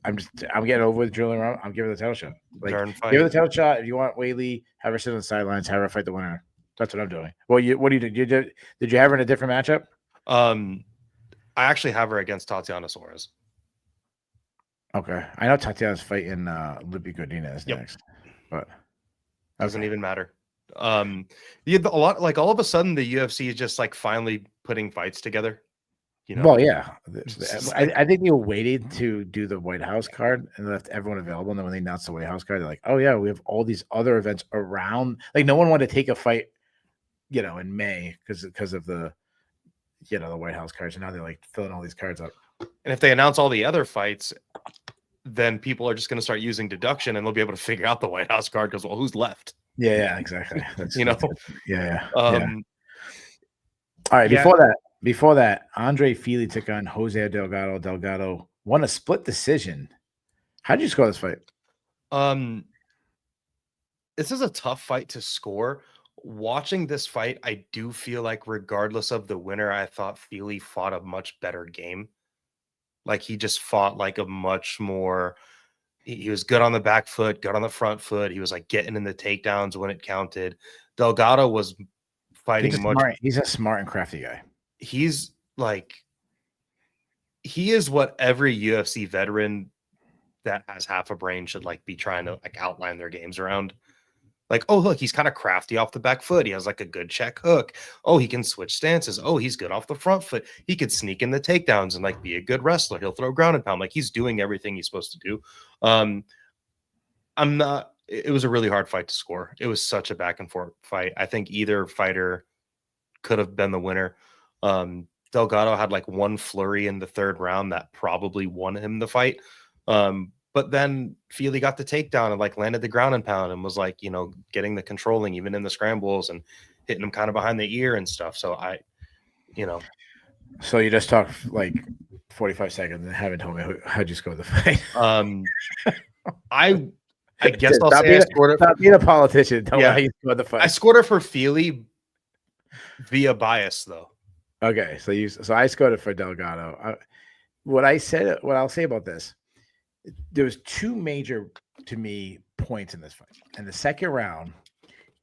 S1: I'm getting over with Julian Robertson. I'm giving her the title shot. Like, give her the title shot. If you want Weili, have her sit on the sidelines, have her fight the winner. That's what I'm doing. Well, what do you do? Did you have her in a different matchup?
S2: I actually have her against Tatiana Suarez.
S1: Okay, I know Tatiana's fighting Libby Godinez next, but
S2: doesn't even matter. A lot, like, all of a sudden the UFC is just like finally putting fights together.
S1: Well, yeah, I think they waited to do the White House card and left everyone available. And then when they announced the White House card, they're like, "Oh yeah, we have all these other events around." Like, no one wanted to take a fight, in May because of the, the White House cards. And now they're like filling all these cards up.
S2: And if they announce all the other fights, then people are just going to start using deduction, and they'll be able to figure out the White House card because, well, who's left?
S1: Yeah, exactly. Yeah. All right, Before that, Andre Fili took on Jose Delgado. Delgado won a split decision. How did you score this fight?
S2: This is a tough fight to score. Watching this fight, I do feel like regardless of the winner, I thought Fili fought a much better game. Like, he just fought like a much more. He was good on the back foot, good on the front foot. He was like getting in the takedowns when it counted. Delgado was fighting
S1: He's a smart and crafty guy.
S2: He's he is what every UFC veteran that has half a brain should like be trying to like outline their games around. Like, oh, look, he's kind of crafty off the back foot. He has like a good check hook. Oh, he can switch stances. Oh, he's good off the front foot. He could sneak in the takedowns and like be a good wrestler. He'll throw ground and pound. Like he's doing everything he's supposed to do. I'm not, it was a really hard fight to score. It was such a back and forth fight. I think either fighter could have been the winner. Delgado had like one flurry in the third round that probably won him the fight. But then Feely got the takedown and like landed the ground and pound and was like, you know, getting the controlling even in the scrambles and hitting him kind of behind the ear and stuff. So
S1: So you just talked like 45 seconds and haven't told me how'd you score the fight.
S2: I guess I'll say I scored it.
S1: Stop being a politician. Tell me how you scored the fight.
S2: I scored it for Feely via bias though.
S1: Okay, so I scored it for Delgado. What I'll say about this, there was two major to me points in this fight. In the second round,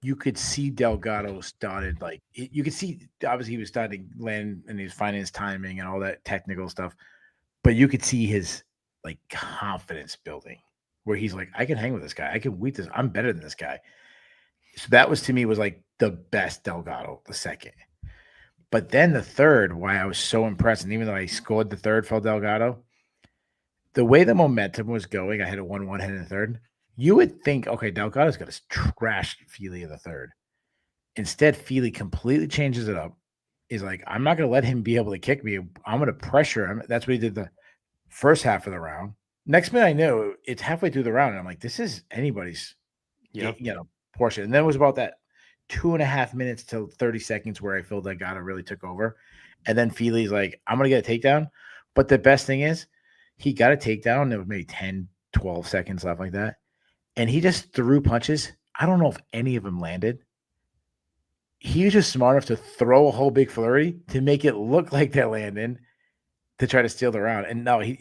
S1: you could see Delgado started like you could see obviously he was starting to land and he was finding his timing and all that technical stuff, but you could see his like confidence building where he's like, I can hang with this guy, I can beat this, I'm better than this guy. So that was to me was like the best Delgado, the second. But then the third, why I was so impressed, and even though I scored the third for Delgado, the way the momentum was going, I had a 1-1 head in the third. You would think, okay, Delgado's going to trash Feely in the third. Instead, Feely completely changes it up. He's like, I'm not going to let him be able to kick me. I'm going to pressure him. That's what he did the first half of the round. Next minute, I knew it's halfway through the round, and I'm like, this is anybody's, portion. And then it was about that 2.5 minutes to 30 seconds where I feel Delgado really took over. And then Feely's like, I'm going to get a takedown. But the best thing is, he got a takedown. There was maybe 10, 12 seconds left like that. And he just threw punches. I don't know if any of them landed. He was just smart enough to throw a whole big flurry to make it look like they're landing to try to steal the round. And no, he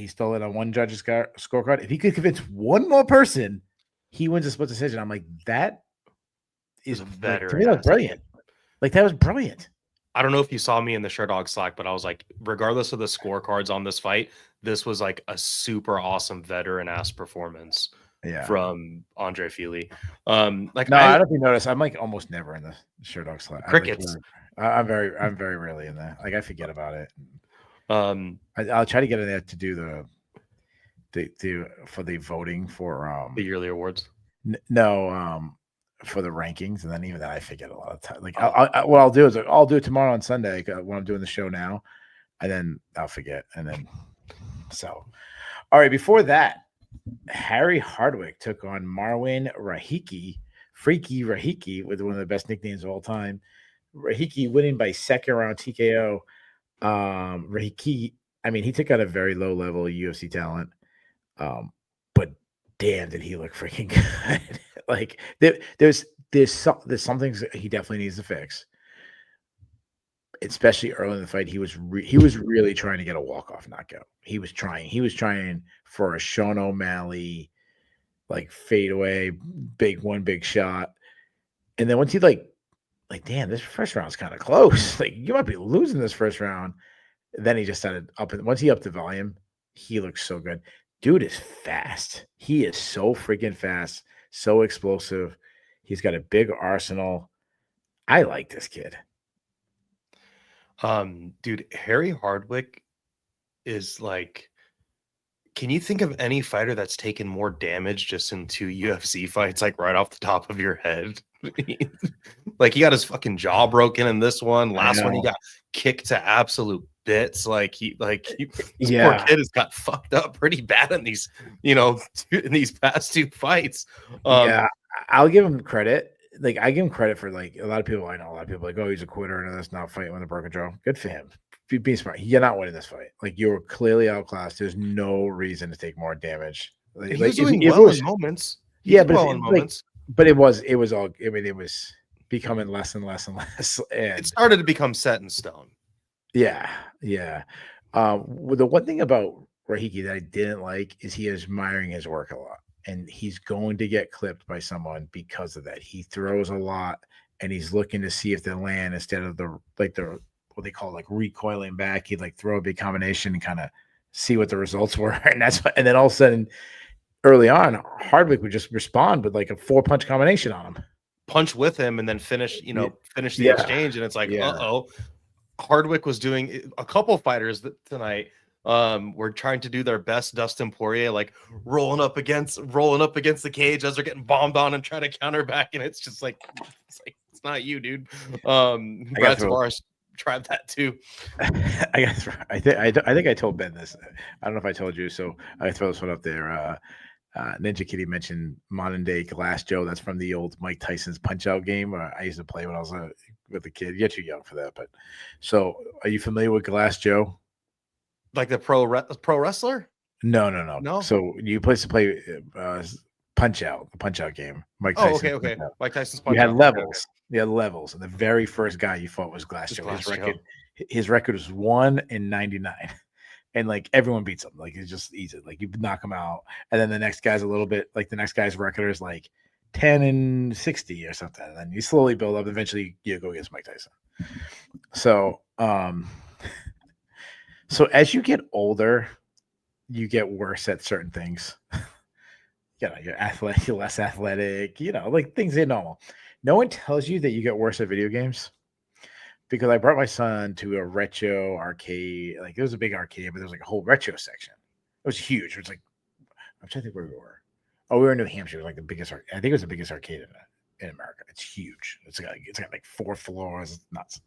S1: stole it on one judge's scorecard. If he could convince one more person, he wins a split decision. I'm like, that is
S2: veteran.
S1: To me, that was brilliant. Like, that was brilliant.
S2: I don't know if you saw me in the Sherdog Slack, but I was like, regardless of the scorecards on this fight, this was like a super awesome veteran-ass performance from Andre Feely. I don't know
S1: if you notice, I'm like almost never in the Sherdog Slack.
S2: Crickets.
S1: I'm very rarely in there. Like, I forget about it. I'll try to get in there to do for the voting for
S2: the yearly awards.
S1: For the rankings, and then even that I forget a lot of time. Like, what I'll do is I'll do it tomorrow on Sunday when I'm doing the show now, and then I'll forget. And then all right. Before that, Harry Hardwick took on Marwan Freaky Rahiki, with one of the best nicknames of all time. Rahiki winning by second round TKO. Rahiki, I mean, he took out a very low level UFC talent, but damn, did he look freaking good. Like, there's some things that he definitely needs to fix, especially early in the fight. He was really trying to get a walk-off knockout. He was trying for a Sean O'Malley like fadeaway big shot, and then once he like damn, this first round's kind of close. Like, you might be losing this first round. Then he just started once he upped the volume, he looks so good. Dude is fast. He is so freaking fast, so explosive. He's got a big arsenal. I like this kid.
S2: Dude, Harry Hardwick is like, can you think of any fighter that's taken more damage just in 2 UFC fights, like right off the top of your head? Like, he got his fucking jaw broken in this one. Last one, he got kicked to absolute bits. This poor kid has got fucked up pretty bad in these, in these past 2 fights.
S1: I'll give him credit. Like, I give him credit for, like, a lot of people like, oh, he's a quitter and that's not fighting with a broken jaw. Good for him. Be smart. You're not winning this fight. Like, you were clearly outclassed. There's no reason to take more damage.
S2: Like, he was doing well in moments.
S1: But it was all. I mean, it was becoming less and less and less. And
S2: it started to become set in stone.
S1: Yeah. The one thing about Rahiki that I didn't like is he is admiring his work a lot, and he's going to get clipped by someone because of that. He throws a lot, and he's looking to see if they land instead of the what they call like recoiling back. He'd like throw a big combination and kind of see what the results were, and then all of a sudden, early on, Hardwick would just respond with like a 4-punch combination on him,
S2: punch with him, and then finish the
S1: Yeah.
S2: exchange, and it's like,
S1: Yeah.
S2: Hardwick was doing a couple fighters tonight. Were trying to do their best Dustin Poirier, like rolling up against the cage as they're getting bombed on and trying to counter back, and it's just like it's not you, dude. Brad Tavares tried that too.
S1: I think I told Ben this. I don't know if I told you, so I throw this one up there. Ninja Kitty mentioned modern day Glass Joe. That's from the old Mike Tyson's Punch Out game. I used to play when I was with a kid. You're too young for that, but so are you familiar with Glass Joe?
S2: Like the pro wrestler?
S1: No. So you used to play Punch Out, the Punch Out game. Mike Tyson.
S2: Okay. Mike Tyson's Punch
S1: Out. You had levels.
S2: Okay.
S1: You had levels, and the very first guy you fought was Glass Joe. His record was 1-99. And like everyone beats him, like it's just easy. Like you knock him out, and then the next guy's a little bit like the next guy's record is like 10-60 or something. And then you slowly build up. Eventually, you go against Mike Tyson. So, so as you get older, you get worse at certain things. You're athletic, you're less athletic. Like things ain't normal. No one tells you that you get worse at video games. Because I brought my son to a retro arcade. Like it was a big arcade, but there was like a whole retro section. It was huge. It was like, I'm trying to think where we were. Oh, we were in New Hampshire. It was like the biggest. I think it was the biggest arcade in America. It's huge. It's got like 4 floors. It's nuts.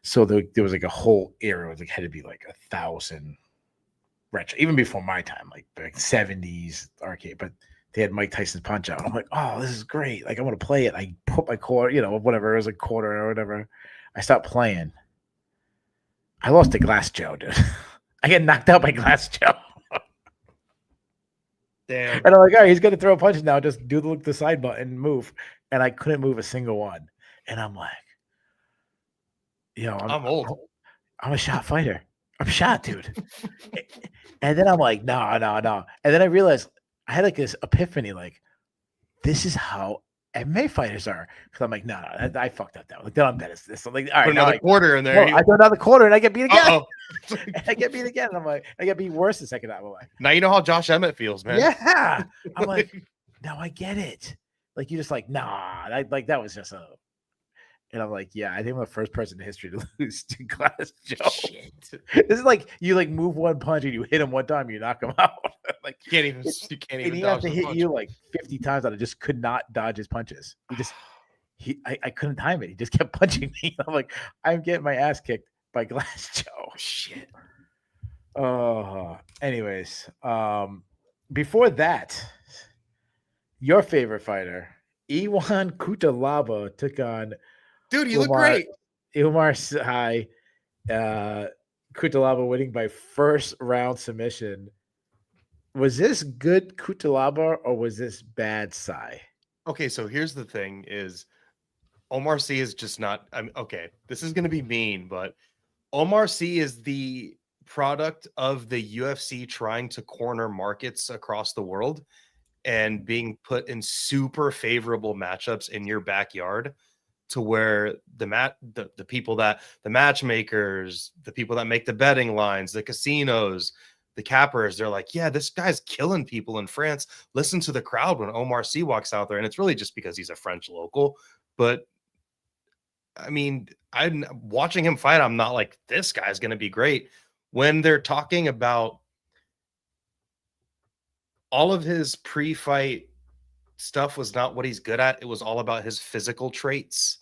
S1: So there was like a whole area. It was like had to be like 1,000 retro, even before my time, like 70s arcade. But they had Mike Tyson's Punch Out. I'm like, oh, this is great. Like I want to play it. I put my quarter, whatever. It was a quarter or whatever. I stopped playing. I lost to Glass Joe, dude. I get knocked out by Glass Joe.
S2: Damn.
S1: And I'm like, all right, he's going to throw punches now. Just do the side button and move. And I couldn't move a single one. And I'm like, I'm
S2: old.
S1: I'm a shot fighter. I'm shot, dude. And then I'm like, no. And then I realized I had like this epiphany, like, this is how MMA fighters are, because I'm like, no, I fucked up that. Like, then I'm better at this. I'm like, all right,
S2: another quarter in there.
S1: I do another quarter and I get beat again. And I get beat again. And I'm like, I get beat worse the second time. I'm like,
S2: now you know how Josh Emmett feels, man.
S1: Yeah. I'm like, now I get it. Like you just like, nah, that was just a. And I'm like, yeah, I think I'm the first person in history to lose to Glass Joe.
S2: Shit.
S1: This is like you like move one punch and you hit him one time, you knock him out. Like
S2: you can't even.
S1: And he have to hit you like 50 times and I just could not dodge his punches. I couldn't time it. He just kept punching me. I'm like, I'm getting my ass kicked by Glass Joe.
S2: Shit.
S1: Anyways, before that, your favorite fighter, Iwan Kutalaba, took on.
S2: Dude, he looked great.
S1: Umar Sai, Kutalaba winning by first round submission. Was this good Kutalaba or was this bad Sai?
S2: Okay, so here's the thing: is Omar Sy is just not. Okay, this is going to be mean, but Omar Sy is the product of the UFC trying to corner markets across the world and being put in super favorable matchups in your backyard. To where the people that the matchmakers, the people that make the betting lines, the casinos, the cappers, they're like, yeah, this guy's killing people in France. Listen to the crowd when Omar Sy walks out there. And it's really just because he's a French local. But I mean, I'm watching him fight. I'm not like, this guy's going to be great. When they're talking about all of his pre-fight stuff was not what he's good at. It was all about his physical traits.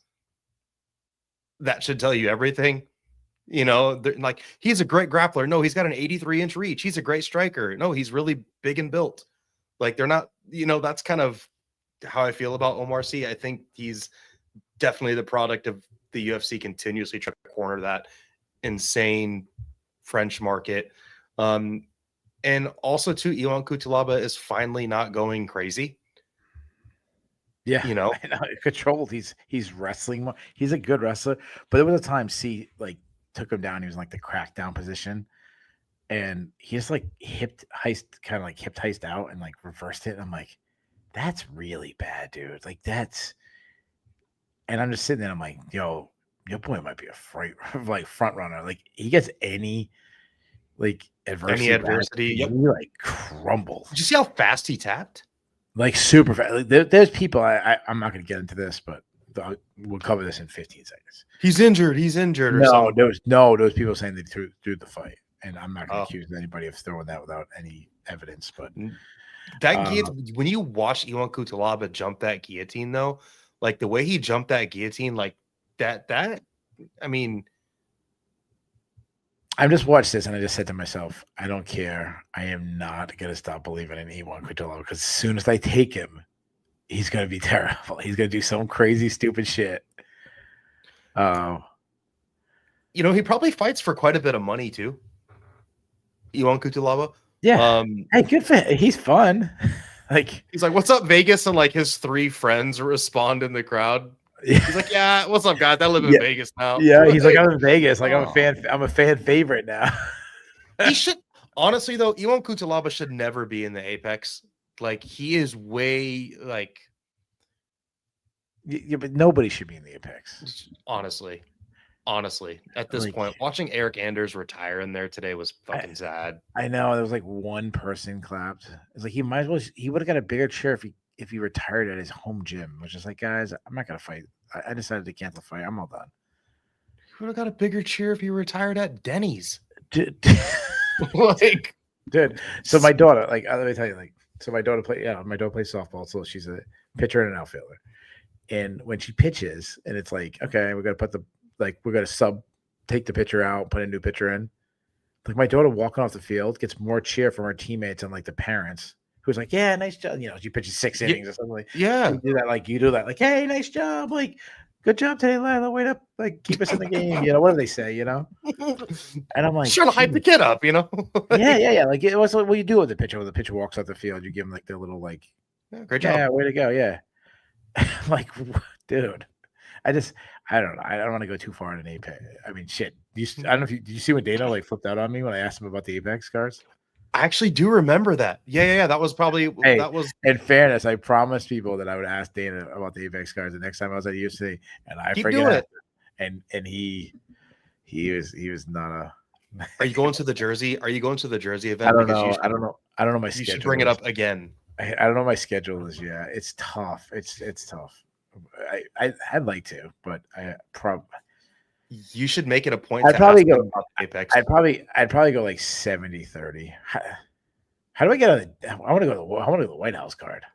S2: That should tell you everything. Like he's a great grappler. No, he's got an 83-inch reach. He's a great striker. No, he's really big and built. Like they're not, that's kind of how I feel about Omar Sy. I think he's definitely the product of the UFC continuously trying to corner that insane French market. And also too, Iwan Kutalaba is finally not going crazy.
S1: Yeah, controlled. He's wrestling more. He's a good wrestler, but there was a time C like took him down. He was in like the crackdown position, and he just like hip heist out and like reversed it. And I'm like, that's really bad, dude. Like that's. And I'm just sitting there. I'm like, yo, your boy might be a front runner. Like he gets any adversity,
S2: Yep.
S1: he like crumbles.
S2: Did you see how fast he tapped?
S1: Like super fast. Like, there's people. I'm not going to get into this, but we'll cover this in 15 seconds.
S2: He's injured. Or something.
S1: There was people saying they threw the fight, and I'm not going to accuse anybody of throwing that without any evidence. But
S2: that guillotine, when you watch Ion Cutelaba jump that guillotine, though, like the way he jumped that guillotine, like that. I mean,
S1: I just watched this and I just said to myself, I don't care. I am not going to stop believing in Ion Cutelaba because as soon as I take him, he's going to be terrible. He's going to do some crazy, stupid shit.
S2: He probably fights for quite a bit of money too. Ion Cutelaba.
S1: Yeah. Hey, good for him. He's fun. Like
S2: he's like, "What's up, Vegas?" And like his 3 friends respond in the crowd. He's like, "Yeah, what's up, guys? I live in Vegas now."
S1: Yeah, he's like, "I'm in Vegas. Like, I'm a fan favorite now."
S2: He should honestly though. Ion Cutelaba should never be in the Apex. Like, he is way like.
S1: Yeah, but nobody should be in the Apex.
S2: Honestly, at this point, watching Eric Anders retire in there today was fucking sad.
S1: I know there was like one person clapped. It's like he might as well. He would have got a bigger chair if he retired at his home gym, which is like, guys, I'm not gonna fight. I decided to cancel the fight. I'm all done.
S2: He would have got a bigger chair if he retired at Denny's.
S1: Dude.
S2: Dude.
S1: So my daughter, let me tell you, my daughter plays softball, so she's a pitcher and an outfielder. And when she pitches, and it's like, okay, we're gonna take the pitcher out, put a new pitcher in. Like my daughter walking off the field gets more cheer from her teammates and like the parents, who's like, yeah, nice job. She pitches 6 innings or something.
S2: Yeah,
S1: you do that, like, hey, nice job, like, good job today, Lila. Wait up, like, keep us in the game. What do they say? And I'm like,
S2: trying to hype the kid up,
S1: yeah. Like, it was what you do with the pitcher. When the pitcher walks off the field, you give him like the little
S2: great job.
S1: Yeah, way to go. Yeah. Like, dude, I don't know. I don't want to go too far in an Apex. I mean, shit. I don't know did you see when Dana flipped out on me when I asked him about the Apex cards?
S2: I actually do remember that. Yeah. That was probably that was.
S1: In fairness, I promised people that I would ask Dana about the Apex cards the next time I was at UFC, and I forget. And he was not a.
S2: Are you going to the Jersey? Event?
S1: I don't know. I don't know my schedule.
S2: You should bring it up again.
S1: I don't know my schedule is yet. It's tough. It's tough. I'd like to, but I probably.
S2: You should make it a point.
S1: I'd probably go
S2: Apex.
S1: I'd probably go like 70-30. How do I get on the? I want to go to the White House card.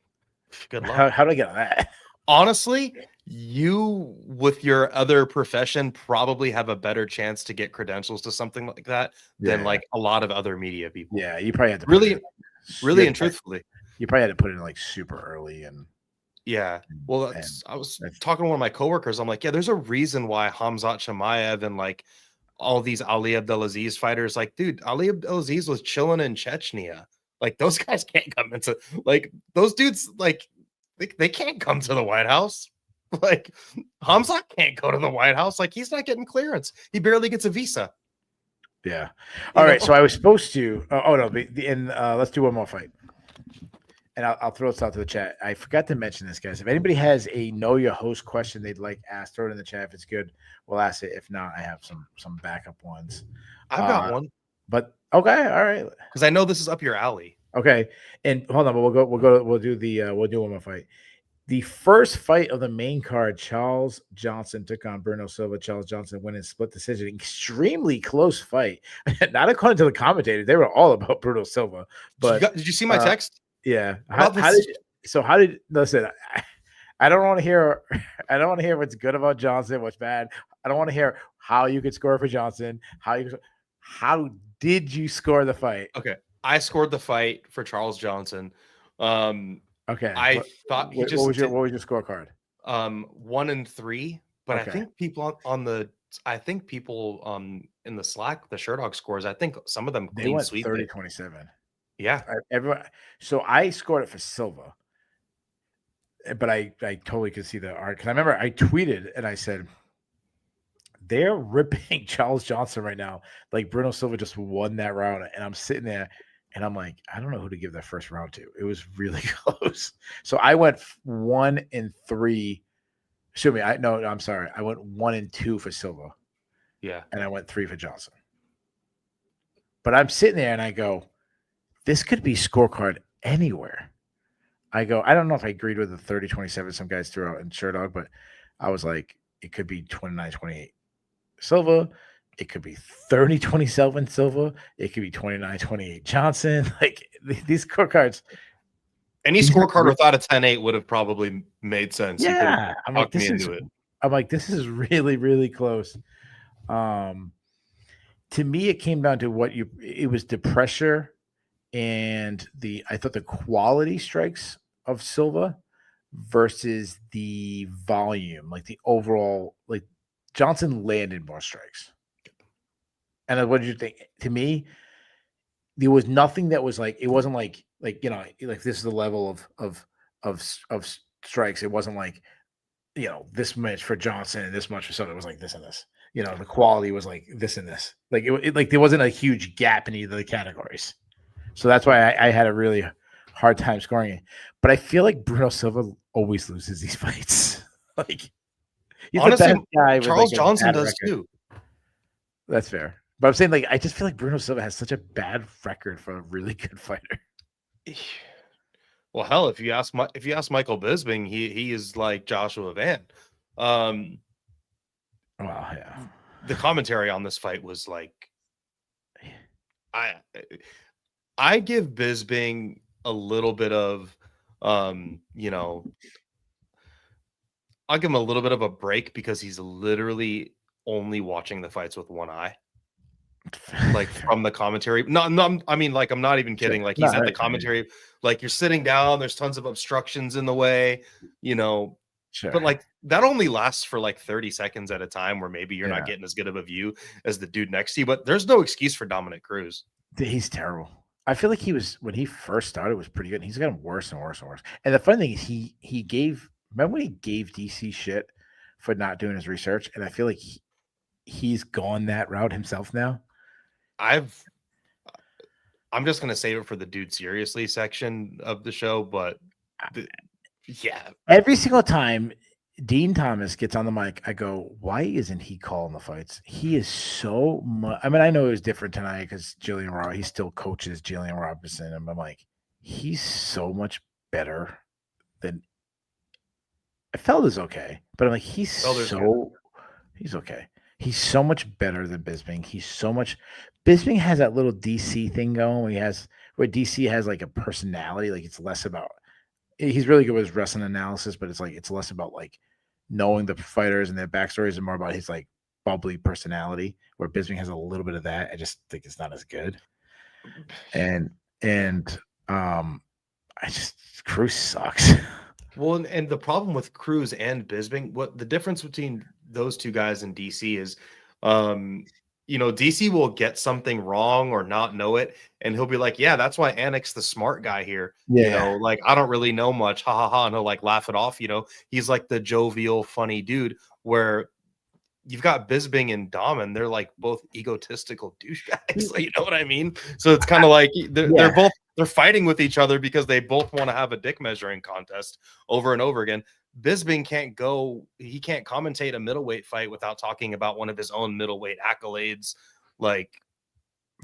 S2: Good luck.
S1: How do I get on that?
S2: Honestly, you with your other profession probably have a better chance to get credentials to something like that than like a lot of other media people.
S1: Yeah, you probably have to
S2: really and truthfully.
S1: You probably had to put it in like super early and.
S2: Yeah. Well, I was talking to one of my coworkers. I'm like, yeah, there's a reason why Hamzat Chimaev and like all these Ali Abdelaziz fighters, like, dude, Ali Abdelaziz was chilling in Chechnya. Like, those guys can't come into like those dudes, like they can't come to the White House. Like, Hamzat can't go to the White House. Like, he's not getting clearance. He barely gets a visa.
S1: Yeah. All right. So I was supposed to. Let's do one more fight. And I'll throw this out to the chat. I forgot to mention this, guys. If anybody has a know your host question they'd like asked, throw it in the chat. If it's good, we'll ask it. If not, I have some backup ones.
S2: I've got one.
S1: But okay, all right.
S2: Because I know this is up your alley.
S1: Okay, and hold on, but we'll do one more fight. The first fight of the main card, Charles Johnson took on Bruno Silva. Charles Johnson win in split decision. Extremely close fight. Not according to the commentators. They were all about Bruno Silva. But
S2: did you see my text?
S1: Yeah. How did listen? I don't want to hear. I don't want to hear what's good about Johnson, what's bad. I don't want to hear how you could score for Johnson. How did you score the fight?
S2: Okay, I scored the fight for Charles Johnson.
S1: Okay,
S2: I thought
S1: what was your scorecard?
S2: 1-3. But okay. I think people in the Slack, the Sherdog scores. I think some of them
S1: they went 30-27.
S2: Yeah,
S1: everyone. So I scored it for Silva, but I totally could see the art because I remember I tweeted and I said they're ripping Charles Johnson right now. Like Bruno Silva just won that round, and I'm sitting there and I'm like, I don't know who to give that first round to. It was really close. So I went 1-3 Excuse me. I'm sorry. I went 1-2 for Silva,
S2: Yeah.
S1: and I went 3 for Johnson. But I'm sitting there and I go, this could be scorecard anywhere. I don't know if I agreed with the 30-27 some guys threw out in Sherdog, but I was like, it could be 29-28 Silva. It could be 30-27 Silva. It could be 29-28 Johnson. Like these scorecards.
S2: Any scorecard without a 10-8 would have probably made sense.
S1: Yeah.
S2: You could have talked me into it.
S1: I'm like, this is really, really close. To me, it came down to it was the pressure and I thought the quality strikes of Silva versus the volume, like the overall, like Johnson landed more strikes. And what did you think? To me, there was nothing that was like, it wasn't like like this is the level of strikes. It wasn't like, this much for Johnson and this much for Silva. It was like this and this. The quality was like this and this. Like it like there wasn't a huge gap in either of the categories. So that's why I had a really hard time scoring it. But I feel like Bruno Silva always loses these fights. Like he's
S2: honestly,
S1: the best guy.
S2: Charles Johnson does too.
S1: That's fair. But I'm saying, like, I just feel like Bruno Silva has such a bad record for a really good fighter.
S2: Well, hell, if you ask Michael Bisping, he is like Joshua Van.
S1: Well, yeah.
S2: The commentary on this fight was like, I give Bisping a little bit of, I'll give him a little bit of a break because he's literally only watching the fights with one eye. Like from the commentary. No, I mean, like, I'm not even kidding. Like he's at the commentary, like you're sitting down, there's tons of obstructions in the way,
S1: Sure.
S2: But like that only lasts for like 30 seconds at a time where maybe you're not getting as good of a view as the dude next to you. But there's no excuse for Dominic Cruz.
S1: He's terrible. I feel like when he first started, was pretty good. He's gotten worse and worse and worse. And the funny thing is remember when he gave DC shit for not doing his research? And I feel like he's gone that route himself now.
S2: I'm just gonna save it for the dude seriously section of the show, but yeah.
S1: Every single time Dean Thomas gets on the mic, I go, why isn't he calling the fights? He is so much. I mean, I know it was different tonight because he still coaches Jillian Robinson, and I'm like, he's so much better than. Felder's okay, but I'm like, he's okay. He's so much better than Bisping. Bisping has that little DC thing going where DC has like a personality. Like it's less about, he's really good with his wrestling analysis, but it's less about like knowing the fighters and their backstories and more about his like bubbly personality, where Bisping has a little bit of that. I just think it's not as good. And Cruz sucks.
S2: Well, and the problem with Cruz and Bisping, what the difference between those two guys in DC is, DC will get something wrong or not know it, and he'll be like, "Yeah, that's why Annick's the smart guy here."
S1: Yeah.
S2: Like I don't really know much, ha ha ha, and he'll like laugh it off. He's like the jovial, funny dude. Where you've got Bisping and Dom, and they're like both egotistical douchebags. Like, you know what I mean? So it's kind of like they're fighting with each other because they both want to have a dick measuring contest over and over again. Bisping can't commentate a middleweight fight without talking about one of his own middleweight accolades. Like,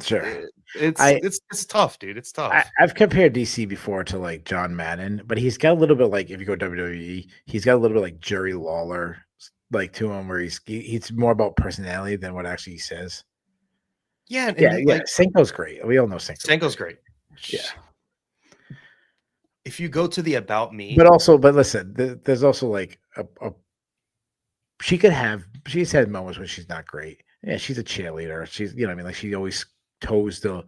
S1: sure,
S2: it's tough, dude. It's tough.
S1: I've compared DC before to like John Madden, but he's got a little bit like, if you go WWE, he's got a little bit like Jerry Lawler, like to him, where he's more about personality than what actually he says.
S2: Yeah,
S1: like Senko's great. We all know
S2: Senko's great.
S1: Yeah.
S2: If you go to the About Me,
S1: but listen, there's also like she's had moments when she's not great. Yeah, she's a cheerleader. She's, like she always toes the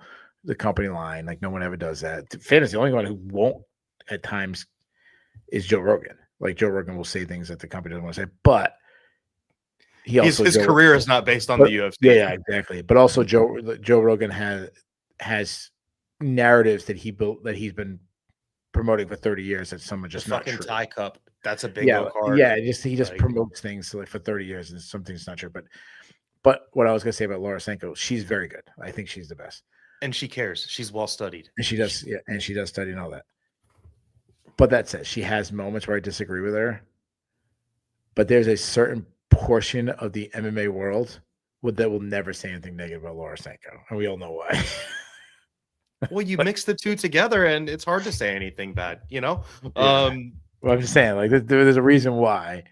S1: company line. Like no one ever does that. Fairness, the only one who won't at times is Joe Rogan. Like Joe Rogan will say things that the company doesn't want to say, but
S2: his career is not based on the UFC.
S1: Yeah, exactly. But also Joe Rogan has narratives that he's been promoting for 30 years that someone just not
S2: fucking
S1: true.
S2: Thai Cup. That's a bingo card.
S1: Yeah, he just promotes things for 30 years and something's not true. But what I was gonna say about Laura Senko, she's very good. I think she's the best.
S2: And she cares. She's well studied.
S1: And she does, and she does study and all that. But that said, she has moments where I disagree with her. but there's a certain portion of the MMA world that will never say anything negative about Lorosenko, and we all know why.
S2: Well, you mix the two together, and it's hard to say anything bad,
S1: Yeah. Well, I'm just saying, like, there's a reason why.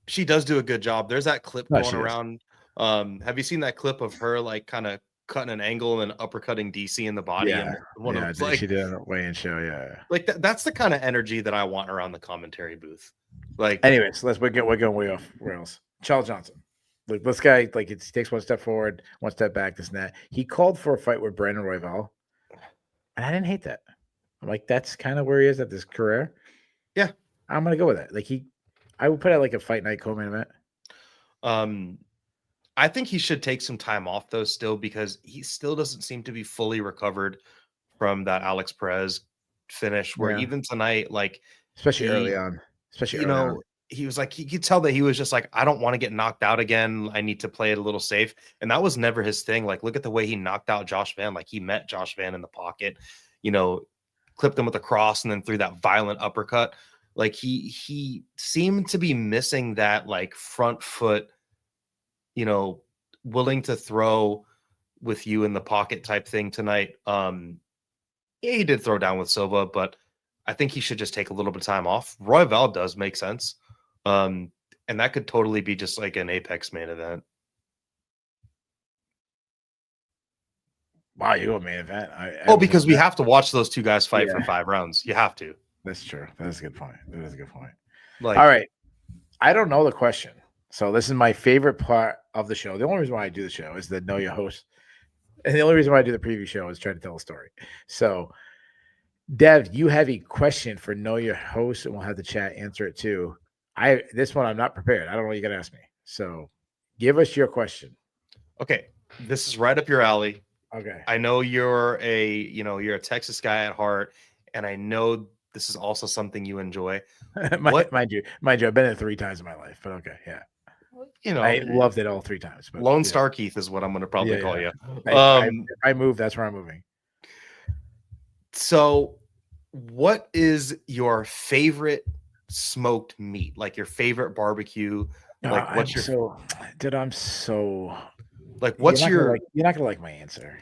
S2: She does do a good job. There's that clip
S1: No,
S2: going
S1: she is.
S2: around. Have you seen that clip of her like kind of cutting an angle and uppercutting DC in the body?
S1: Yeah,
S2: And one
S1: yeah,
S2: of like,
S1: she did on a weigh-in show. Yeah.
S2: like that's the kind of energy that I want around the commentary booth. Like,
S1: Anyways, we're going way off rails. Charles Johnson, like this guy, like he takes one step forward, one step back, this and that. He called for a fight with Brandon Royval, and I didn't hate that. I'm like, that's kind of where he is at this career.
S2: Yeah,
S1: I'm gonna go with that. Like I would put it like a fight night co-main event.
S2: I think he should take some time off though, still, because he still doesn't seem to be fully recovered from that Alex Perez finish. Where even tonight, like
S1: especially early on,
S2: he was like, he could tell that he was just like, I don't want to get knocked out again. I need to play it a little safe. And that was never his thing. Like, look at the way he knocked out Josh Van. Like, he met Josh Van in the pocket, clipped him with a cross and then threw that violent uppercut. Like, he seemed to be missing that, like, front foot, willing to throw with you in the pocket type thing tonight. Yeah, he did throw down with Silva, but I think he should just take a little bit of time off. Royval does make sense. And that could totally be just like an Apex main event.
S1: Wow, you go main event.
S2: Because we have to watch those two guys fight for 5 rounds. You have to.
S1: That's true. That is a good point.
S2: Like,
S1: all right. I don't know the question. So this is my favorite part of the show. The only reason why I do the show is to know your host. And the only reason why I do the preview show is try to tell a story. So Dev, you have a question for Know Your Host, and we'll have the chat answer it too. This one I'm not prepared. I don't know what you're gonna ask me. So give us your question.
S2: Okay. This is right up your alley.
S1: Okay.
S2: I know you're a Texas guy at heart, and I know this is also something you enjoy.
S1: Mind you, I've been there 3 times in my life, but okay, yeah. I loved it all 3 times. But
S2: Lone Star Keith is what I'm gonna probably call you.
S1: If I move, that's where I'm moving.
S2: So, what is your favorite smoked meat? Like your favorite barbecue? Like what's
S1: I'm so
S2: like what's
S1: you're not gonna like my answer.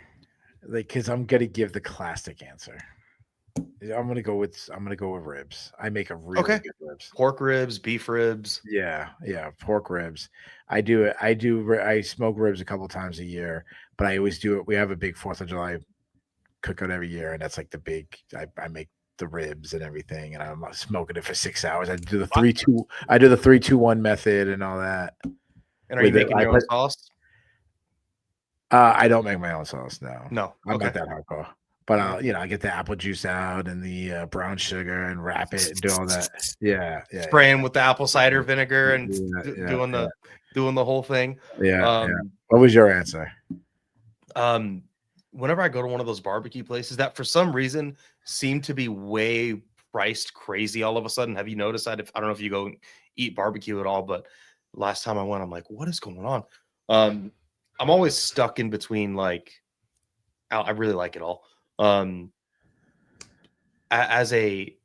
S1: Like, because I'm gonna give the classic answer. I'm gonna go with ribs. I make a really good ribs.
S2: Pork ribs, beef ribs.
S1: Yeah, pork ribs. I smoke ribs a couple times a year, but I always do it. We have a big 4th of July cookout every year, and that's like the big. I make the ribs and everything, and I'm smoking it for 6 hours. I do the 3-2. I do the 3-2-1 method and all that.
S2: And are you making your own sauce?
S1: I don't make my own sauce. No, I'm not that hardcore. But I get the apple juice out and the brown sugar and wrap it and do all that. Yeah.
S2: Spraying with the apple cider vinegar and doing the whole thing.
S1: Yeah. What was your answer?
S2: Whenever I go to one of those barbecue places that for some reason seem to be way priced crazy all of a sudden. Have you noticed that? I don't know if you go eat barbecue at all, but last time I went, I'm like, what is going on? I'm always stuck in between, like, I really like it all. As a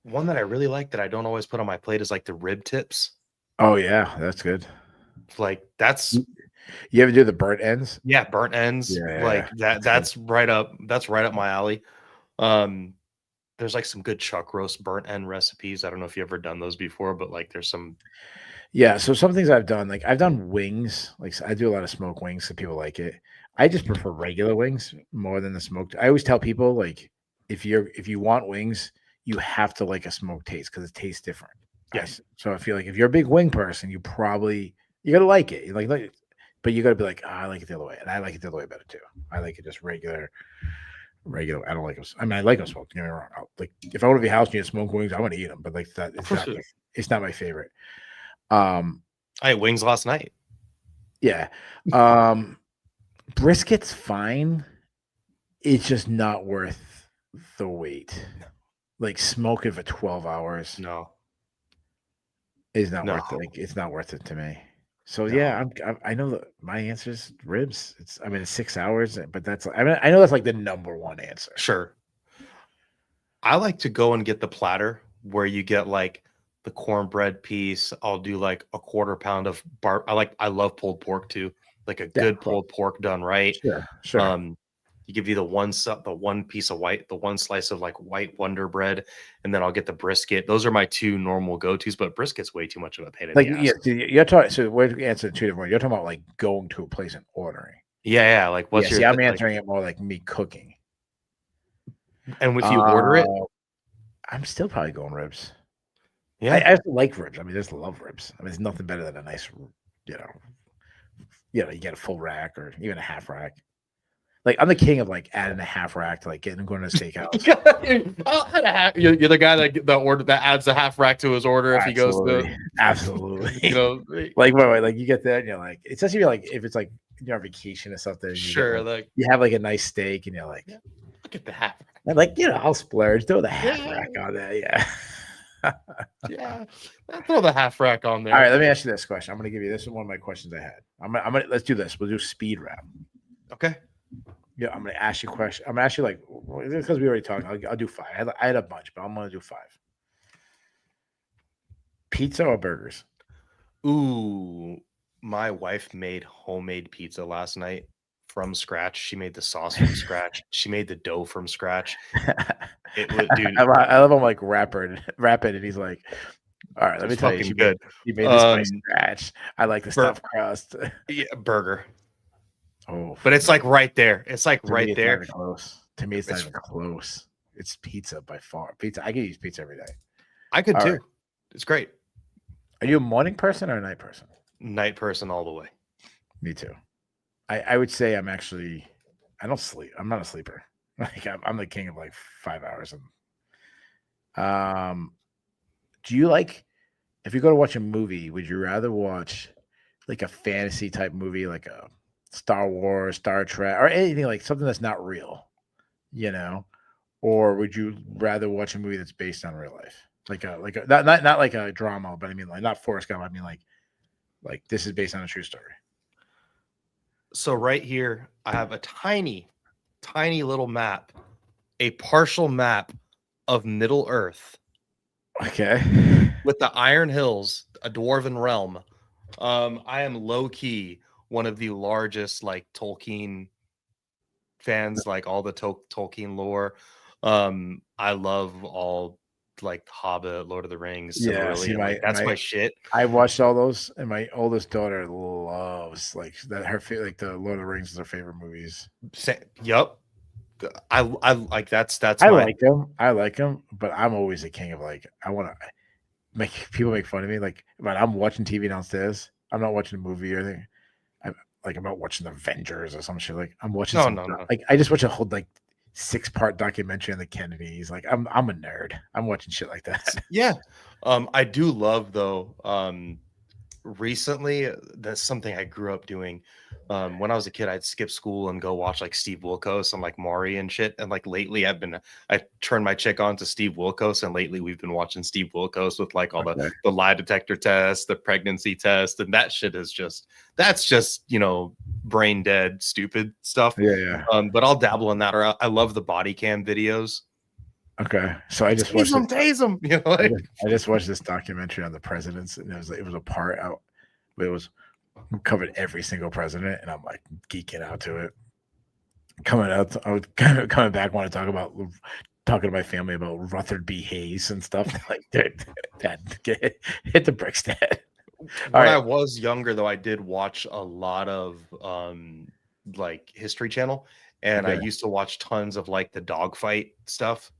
S2: one that I really like that I don't always put on my plate is like the rib tips.
S1: Oh yeah, that's good.
S2: Like that's
S1: you ever do the burnt ends?
S2: Yeah, burnt ends. Like that's right up my alley. There's like some good chuck roast burnt end recipes. I don't know if you've ever done those before, but like there's some.
S1: Yeah, so some things I've done, like I've done wings. Like I do a lot of smoked wings, so people like it. I just prefer regular wings more than the smoked. I always tell people, like, if you want wings, you have to like a smoked taste because it tastes different.
S2: Yes.
S1: So I feel like if you're a big wing person, you gotta like it. You like, but you gotta be like, I like it the other way, and I like it the other way better too. I like it just regular. I don't like them. I mean, I like them smoked. Don't get me wrong. Like if I go to the house and you smoke wings, I want to eat them, but like that, it's not my favorite.
S2: I ate wings last night.
S1: Yeah. Brisket's fine. It's just not worth the wait. No. Like smoke it for 12 hours.
S2: No.
S1: It's not worth it. Like, it's not worth it to me. So yeah, I know that my answer is ribs. It's 6 hours, but I know that's like the number one answer.
S2: Sure. I like to go and get the platter where you get like the cornbread piece. I'll do like a quarter pound of I love pulled pork too, like a good pulled pork done right.
S1: Sure.
S2: You give you the one piece of the one slice of like white Wonder Bread, and then I'll get the brisket. Those are my two normal go-tos, but brisket's way too much of a pain in the ass.
S1: Yeah, you're talking. So we're answering two different. You're talking about like going to a place and ordering.
S2: Yeah. Like what's your?
S1: I'm answering it more like me cooking.
S2: And if you order it,
S1: I'm still probably going ribs.
S2: Yeah,
S1: I like ribs. I mean, I just love ribs. I mean, there's nothing better than a nice, you get a full rack or even a half rack. Like I'm the king of like adding a half rack to like going to a steakhouse.
S2: You're the guy that adds a half rack to his order if he goes to.
S1: Absolutely.
S2: Like
S1: wait, like you get that and you're like, it's especially like if it's like you're on vacation or something.
S2: Sure,
S1: like you have like a nice steak and you're like,
S2: look at the half.
S1: And like I'll splurge, throw the half rack on there.
S2: Yeah, throw the half rack on there.
S1: All right, let me ask you this question. I'm gonna give you this is one of my questions I had. I'm gonna let's do this. We'll do speed round.
S2: Okay.
S1: Yeah, I'm gonna ask you a question. I'm gonna ask you like because we already talked. I'll do 5. I had a bunch, but I'm gonna do 5. Pizza or burgers?
S2: Ooh, my wife made homemade pizza last night from scratch. She made the sauce from scratch. She made the dough from scratch. It was, dude.
S1: I love him like rapid, and he's like, all right, let me tell you, she made this from scratch. I like the stuffed crust.
S2: Yeah, burger.
S1: Oh,
S2: but it's like right there. It's like right there.
S1: Close. To me, it's not even close. It's pizza by far. Pizza. I could use pizza every day.
S2: I could too. Right. It's great.
S1: Are you a morning person or a night person?
S2: Night person all the way.
S1: Me too. I would say I'm actually. I don't sleep. I'm not a sleeper. Like I'm the king of like 5 hours. And do you like if you go to watch a movie? Would you rather watch like a fantasy type movie, like a Star Wars, Star Trek, or anything like something that's not real, or would you rather watch a movie that's based on real life, like a not like a drama, but I mean like not Forrest Gump. I mean like this is based on a true story.
S2: So right here, I have a tiny little map, a partial map of Middle Earth.
S1: Okay.
S2: With the Iron Hills, a dwarven realm. I am low key one of the largest like Tolkien fans, like all the Tolkien lore. I love all like Hobbit, Lord of the Rings.
S1: Yeah,
S2: that's my shit.
S1: I watched all those, and my oldest daughter loves like that. Like the Lord of the Rings is her favorite movies.
S2: Yup. I like that's.
S1: I like them, but I'm always a king of like I want to make people make fun of me. Like when I'm watching TV downstairs, I'm not watching a movie or anything. I'm not watching the Avengers or some shit. Like I'm watching no. Like I just watch a whole like 6-part documentary on the Kennedys. Like I'm a nerd. I'm watching shit like that.
S2: Yeah. I do love though. Recently, that's something I grew up doing. When I was a kid, I'd skip school and go watch like Steve Wilkos and like Maury and shit. And like lately, I turned my chick on to Steve Wilkos, and lately we've been watching Steve Wilkos with like all the lie detector test, the pregnancy test, and that shit is that's just brain dead, stupid stuff.
S1: Yeah.
S2: But I'll dabble in that. Or I love the body cam videos.
S1: Okay, so I just watched
S2: tase them.
S1: I just watched this documentary on the presidents, and it was a part out. It was covered every single president, and I'm like geeking out to it. I was kind of coming back. Want to talking to my family about Rutherford B. Hayes and stuff. Like, Dad, hit the bricks, Dad.
S2: When I was younger, though, I did watch a lot of like History Channel, and I used to watch tons of like the dogfight stuff.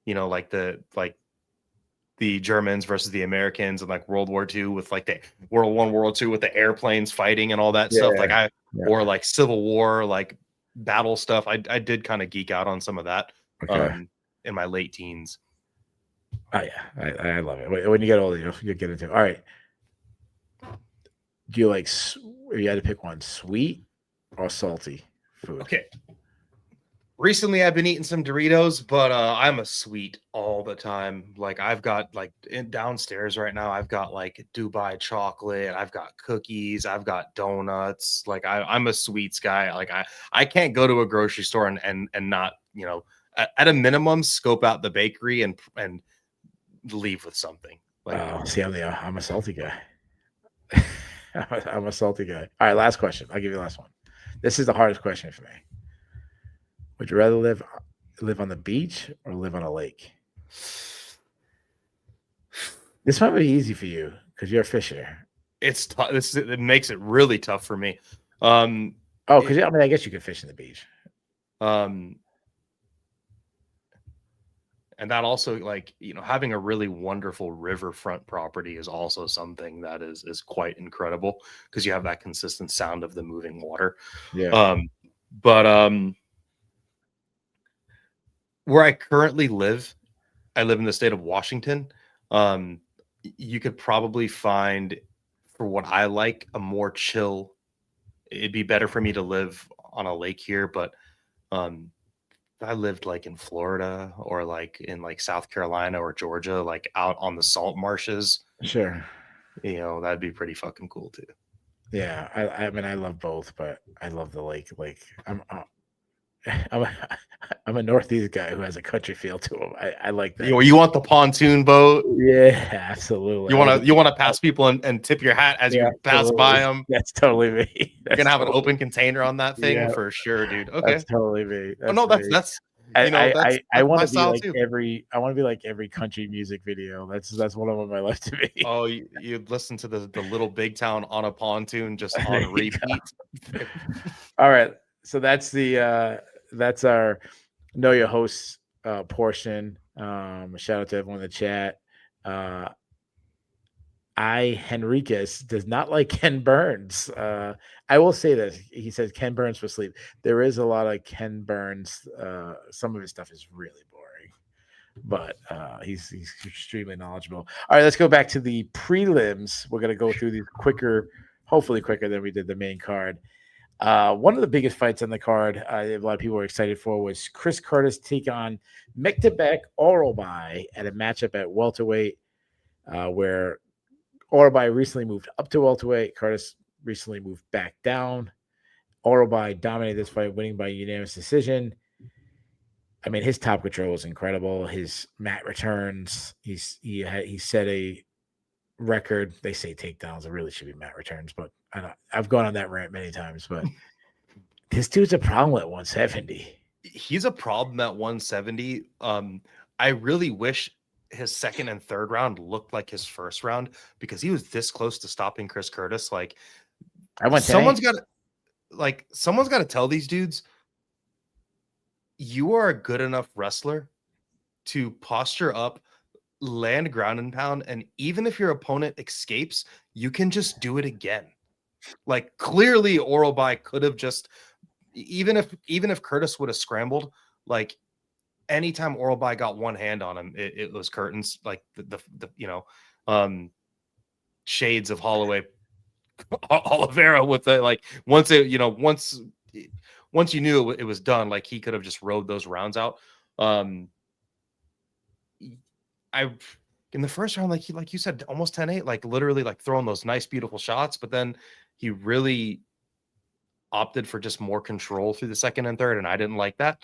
S2: Like the Germans versus the Americans, and like World War II with like the World I, World II with the airplanes fighting and all that stuff. Like or like Civil War, like battle stuff. I did kind of geek out on some of that in my late teens.
S1: Oh yeah, I love it. When you get older, you'll get into it. All right. Do you like? If you had to pick one, sweet or salty food?
S2: Okay. Recently, I've been eating some Doritos, but I'm a sweet all the time. Like I've got like downstairs right now, I've got like Dubai chocolate, I've got cookies, I've got donuts. Like I'm a sweets guy. Like I can't go to a grocery store and not at a minimum scope out the bakery and leave with something. Like,
S1: See, I'm a salty guy. I'm a salty guy. All right, last question. I'll give you the last one. This is the hardest question for me. Would you rather live on the beach or live on a lake? This might be easy for you because you're a fisher.
S2: it's tough. It makes it really tough for me.
S1: Because I mean, I guess you could fish in the beach.
S2: And that also, like, having a really wonderful riverfront property is also something that is quite incredible because you have that consistent sound of the moving water.
S1: Yeah.
S2: But where I currently live, I live in the state of Washington. You could probably find, for what I like, a more chill. It'd be better for me to live on a lake here, but if I lived like in Florida or like in like South Carolina or Georgia, like out on the salt marshes,
S1: Sure.
S2: that'd be pretty fucking cool too.
S1: Yeah, I mean, I love both, but I love the lake. Like, I'm I'm a Northeast guy who has a country feel to him. I like that.
S2: You want the pontoon boat.
S1: Yeah, absolutely.
S2: You want to pass people and tip your hat as you pass by them.
S1: That's totally me.
S2: You're gonna have an open container on that thing for sure, dude. Okay,
S1: that's totally me.
S2: That's
S1: I want to be like
S2: too.
S1: I want to be like every country music video. That's what I want my life to be.
S2: Oh, you listen to the Little Big Town on a pontoon just on repeat.
S1: All right, so that's our Know Your Hosts portion. Shout out to everyone in the chat. Henriquez does not like Ken Burns. I will say this. He says Ken Burns for sleep. There is a lot of Ken Burns. Some of his stuff is really boring, but he's extremely knowledgeable. All right, let's go back to the prelims. We're going to go through these hopefully quicker than we did the main card. One of the biggest fights on the card, a lot of people were excited for, was Chris Curtis take on Mektabek Orobai at a matchup at welterweight, where Orobai recently moved up to welterweight. Curtis recently moved back down. Orobai dominated this fight, winning by unanimous decision. I mean, his top control was incredible. His mat returns, he set a record. They say takedowns. It really should be mat returns, but I've gone on that rant many times. But this dude's a problem at 170.
S2: He's a problem at 170. I really wish his second and third round looked like his first round because he was this close to stopping Chris Curtis. Like, someone's got to tell these dudes, you are a good enough wrestler to posture up, land ground and pound, and even if your opponent escapes, you can just do it again. Like, clearly Orobai could have just, even if Curtis would have scrambled, like, anytime Orobai got one hand on him, it was curtains, like the shades of Oliveira with the, like, once you knew it was done, like, he could have just rode those rounds out. In the first round, like you said, almost 10-8, like literally like throwing those nice, beautiful shots, but then he really opted for just more control through the second and third, and I didn't like that.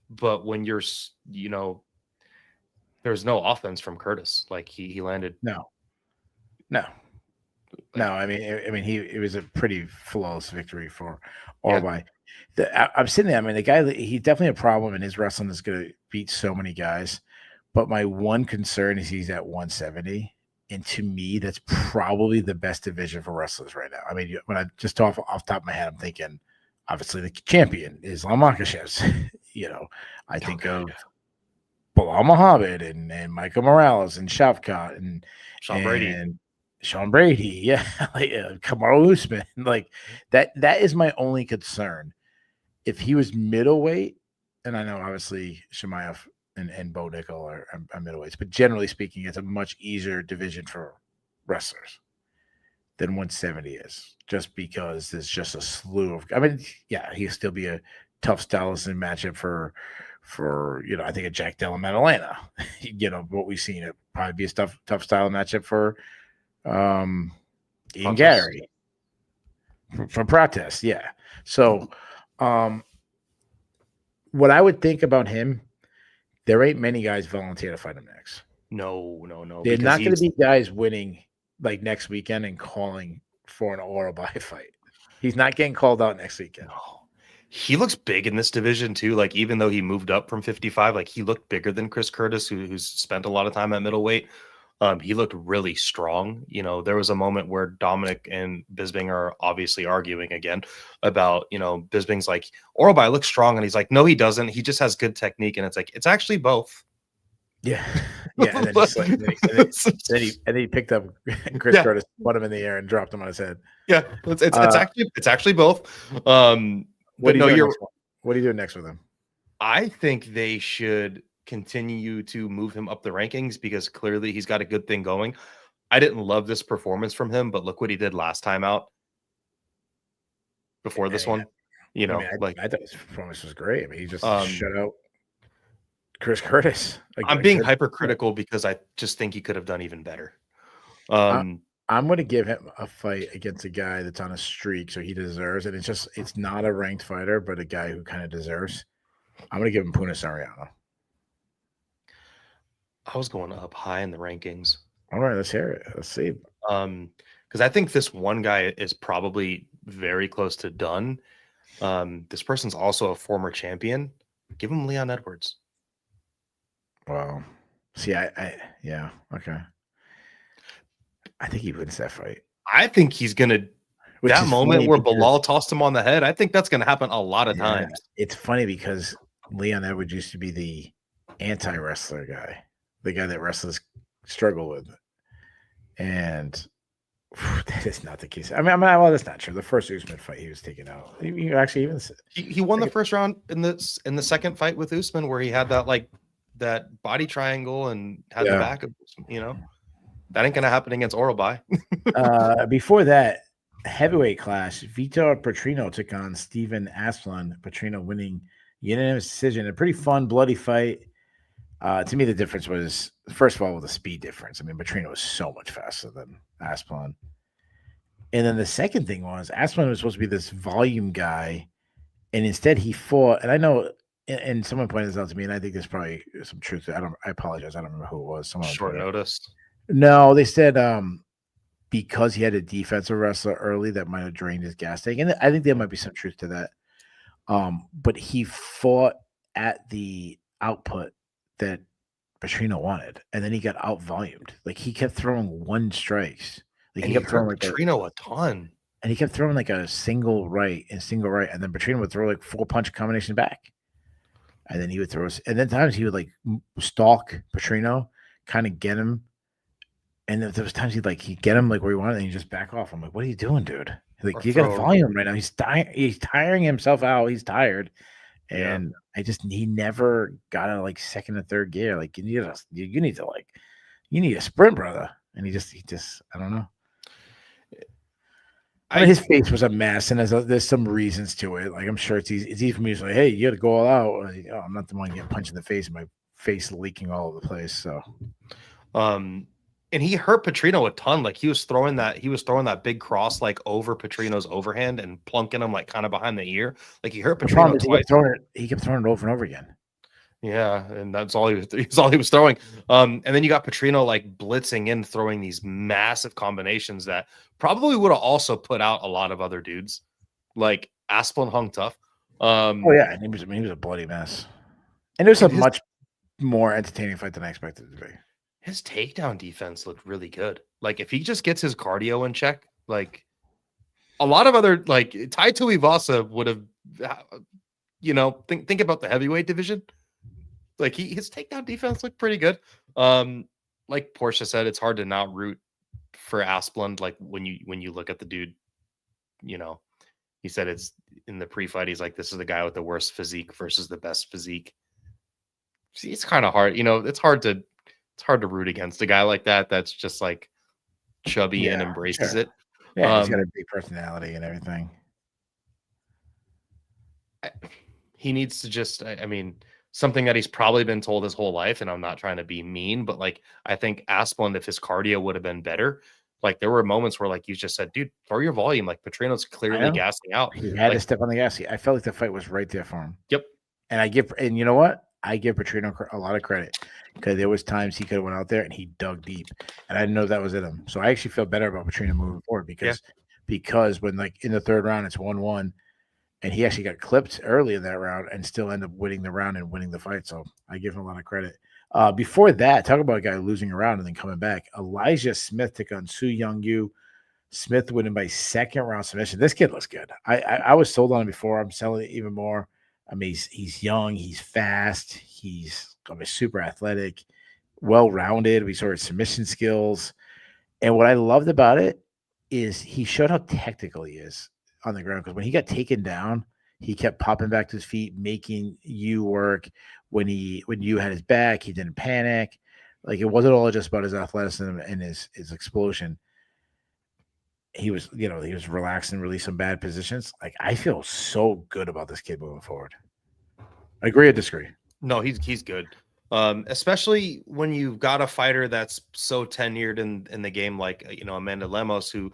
S2: But when you're, there's no offense from Curtis. Like, he landed.
S1: No. I mean, it was a pretty flawless victory for Orobai. Yeah. I'm sitting there. I mean, the guy, he's definitely a problem, and his wrestling is going to beat so many guys. But my one concern is he's at 170. And to me, that's probably the best division for wrestlers right now. I mean, when I just off the top of my head, I'm thinking, obviously, the champion is Islam Makhachev. I think of Bilal Muhammad and Michael Morales and Shavkat and Sean Brady. Yeah. Kamaru Usman. Like, that is my only concern. If he was middleweight, and I know obviously Shemaev and Bo Nickel are middleweights, but generally speaking, it's a much easier division for wrestlers than 170 is, just because there's just a slew of, I mean, yeah, he'll still be a tough stylist and matchup for I think a Jack Della Maddalena. What we've seen, it probably be a tough style matchup for Ian Gary from Protest. Yeah. So what I would think about him, there ain't many guys volunteer to fight him next.
S2: No,
S1: They're
S2: because
S1: not going to
S2: he's
S1: be guys winning like next weekend and calling for an oral by fight. He's not getting called out next weekend.
S2: no. He looks big in this division too. Like even though he moved up from 55, like he looked bigger than Chris Curtis, who's spent a lot of time at middleweight. He looked really strong. You know, there was a moment where Dominic and Bisping are obviously arguing again about, you know, Bisping's like, Orlby looks strong. And he's like, no, he doesn't. He just has good technique. And it's like, it's actually both.
S1: Yeah. Yeah. And then, he picked up Chris Curtis, put him in the air and dropped him on his head.
S2: Yeah. It's actually both.
S1: What are you doing next with him?
S2: I think they should continue to move him up the rankings because clearly he's got a good thing going. I didn't love this performance from him, but look what he did last time out before this one. You know,
S1: I thought his performance was great. I mean, he just shut out Chris Curtis.
S2: I'm being hypercritical because I just think he could have done even better.
S1: I'm going to give him a fight against a guy that's on a streak, so he deserves it. It's not a ranked fighter, but a guy who kind of deserves. I'm going to give him Puna Sariano.
S2: I was going up high in the rankings.
S1: All right, let's hear it. Let's see.
S2: Because I think this one guy is probably very close to done. This person's also a former champion. Give him Leon Edwards.
S1: Wow. See, yeah, okay. I think he wins that fight.
S2: I think he's gonna. That moment where Bilal tossed him on the head, I think that's gonna happen a lot of times.
S1: It's funny because Leon Edwards used to be the anti-wrestler guy, the guy that wrestlers struggle with, and that is not the case. I mean, well, that's not true. The first Usman fight, he was taken out. He actually even
S2: he won the first round in the second fight with Usman, where he had that body triangle and had the back of, you know, that ain't gonna happen against Orlby.
S1: Before that, heavyweight class, Vitor Petrino took on Steven Asplund. Petrino winning unanimous decision. A pretty fun, bloody fight. To me, the difference was, first of all, the speed difference. I mean, Petrino was so much faster than Asplund. And then the second thing was, Asplund was supposed to be this volume guy, and instead he fought, and I know, and someone pointed this out to me, and I think there's probably some truth to it. I apologize. I don't remember who it was. Someone
S2: short notice.
S1: No, they said because he had a defensive wrestler early that might have drained his gas tank. And I think there might be some truth to that. But he fought at the output that Petrino wanted, and then he got out volumed. Like he kept throwing one strikes. Like
S2: and he kept throwing Petrino a ton.
S1: And he kept throwing like a single right, and then Petrino would throw like 4-punch combination back. And then he would throw, and then times he would like stalk Petrino, kind of get him. And there was times he'd get him like where he wanted, and he'd just back off. I'm like, what are you doing, dude? Like, you got volume right now. He's tiring himself out. He's tired. And he never got out of like second and third gear. Like, you need a sprint, brother. And he just, I don't know. I mean, his face was a mess, and there's some reasons to it. Like, I'm sure it's easy for me to say, hey, you got to go all out. I'm not the one getting punched in the face and my face leaking all over the place. So,
S2: and he hurt Petrino a ton. Like he was throwing that big cross like over Petrino's overhand and plunking him like kind of behind the ear. Like he hurt Petrino twice.
S1: He kept throwing it over and over again.
S2: Yeah, and that's all he was throwing. And then you got Petrino like blitzing in, throwing these massive combinations that probably would have also put out a lot of other dudes. Like Asplund hung tough.
S1: And he was a bloody mess. And it was a much more entertaining fight than I expected it to be.
S2: His takedown defense looked really good. Like if he just gets his cardio in check, like a lot of other like Tai Tuivasa would have, think about the heavyweight division. Like his takedown defense looked pretty good. Like Portia said, it's hard to not root for Asplund. Like when you look at the dude, he said it's in the pre-fight. He's like, this is the guy with the worst physique versus the best physique. See, it's kind of hard. It's hard to root against a guy like that. That's just like chubby and embraces it.
S1: Yeah, he's got a big personality and everything.
S2: He needs to just, something that he's probably been told his whole life, and I'm not trying to be mean, but like, I think Asplund, if his cardio would have been better, like there were moments where like you just said, dude, throw your volume. Like Petrino's clearly gassing out.
S1: He had to step on the gas. I felt like the fight was right there for him.
S2: Yep.
S1: And you know what? I give Petrino a lot of credit because there was times he could have went out there and he dug deep, and I didn't know that was in him. So I actually feel better about Petrino moving forward because when like in the third round it's 1-1, and he actually got clipped early in that round and still ended up winning the round and winning the fight. So I give him a lot of credit. Before that, talk about a guy losing a round and then coming back. Elijah Smith took on Su Young Yu. Smith winning by second round submission. This kid looks good. I was sold on him before. I'm selling it even more. I mean, he's young, he's fast, he's super athletic, well rounded. We saw his submission skills, and what I loved about it is he showed how technical he is on the ground. Because when he got taken down, he kept popping back to his feet, making you work. When you had his back, he didn't panic. Like it wasn't all just about his athleticism and his explosion. He was relaxed and released some bad positions. Like I feel so good about this kid moving forward. Agree or disagree?
S2: No, he's good. Especially when you've got a fighter that's so tenured in the game, like Amanda Lemos, who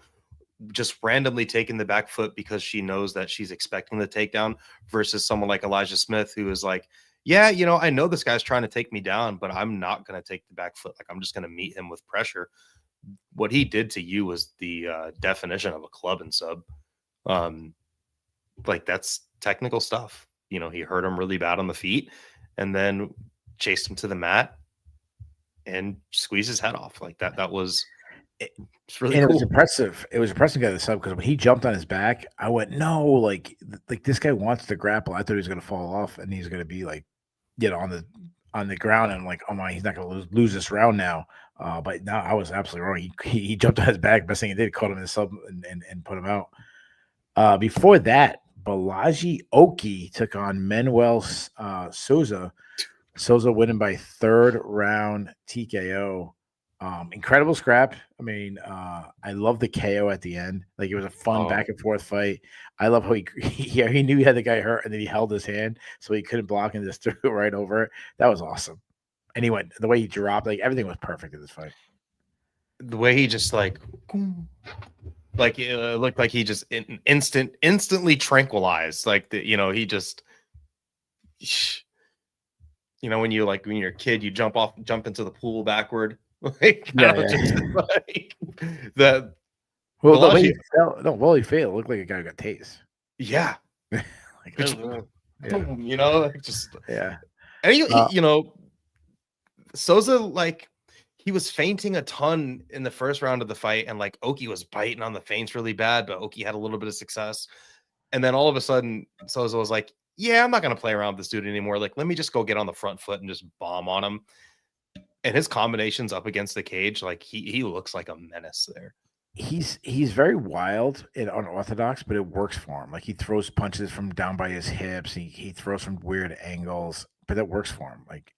S2: just randomly taking the back foot because she knows that she's expecting the takedown, versus someone like Elijah Smith, who is like, yeah, I know this guy's trying to take me down, but I'm not going to take the back foot. Like I'm just going to meet him with pressure. What he did to you was the definition of a club and sub. Like that's technical stuff. He hurt him really bad on the feet and then chased him to the mat and squeezed his head off. Like that was it's really cool.
S1: It was impressive. It was impressive to get the sub because when he jumped on his back, I went, no, like this guy wants to grapple. I thought he was going to fall off and he's going to be like, on the ground, and I'm like, oh my, he's not going to lose this round now. But no, I was absolutely wrong. He jumped on his back. Best thing he did, caught him in the sub and put him out. Before that, Balaji Oki took on Manuel Souza. Souza winning by third round TKO. Incredible scrap. I mean, I love the KO at the end. Like it was a fun back and forth fight. I love how he knew he had the guy hurt and then he held his hand so he couldn't block and just threw it right over it. That was awesome. And he went the way he dropped, like everything was perfect in this fight.
S2: The way he just like it looked like he just instantly tranquilized. Like he just when you're a kid, you jump into the pool backward. Like like that.
S1: Well, the way he fell, he failed. It looked like a guy who got tased.
S2: Yeah.
S1: Like,
S2: just
S1: yeah.
S2: And Souza, like he was feinting a ton in the first round of the fight, and like Oki was biting on the feints really bad, but Oki had a little bit of success. And then all of a sudden, Souza was like, yeah, I'm not going to play around with this dude anymore. Like, let me just go get on the front foot and just bomb on him. And his combinations up against the cage, like he looks like a menace there.
S1: He's very wild and unorthodox, but it works for him. Like he throws punches from down by his hips. He throws from weird angles, but it works for him. Like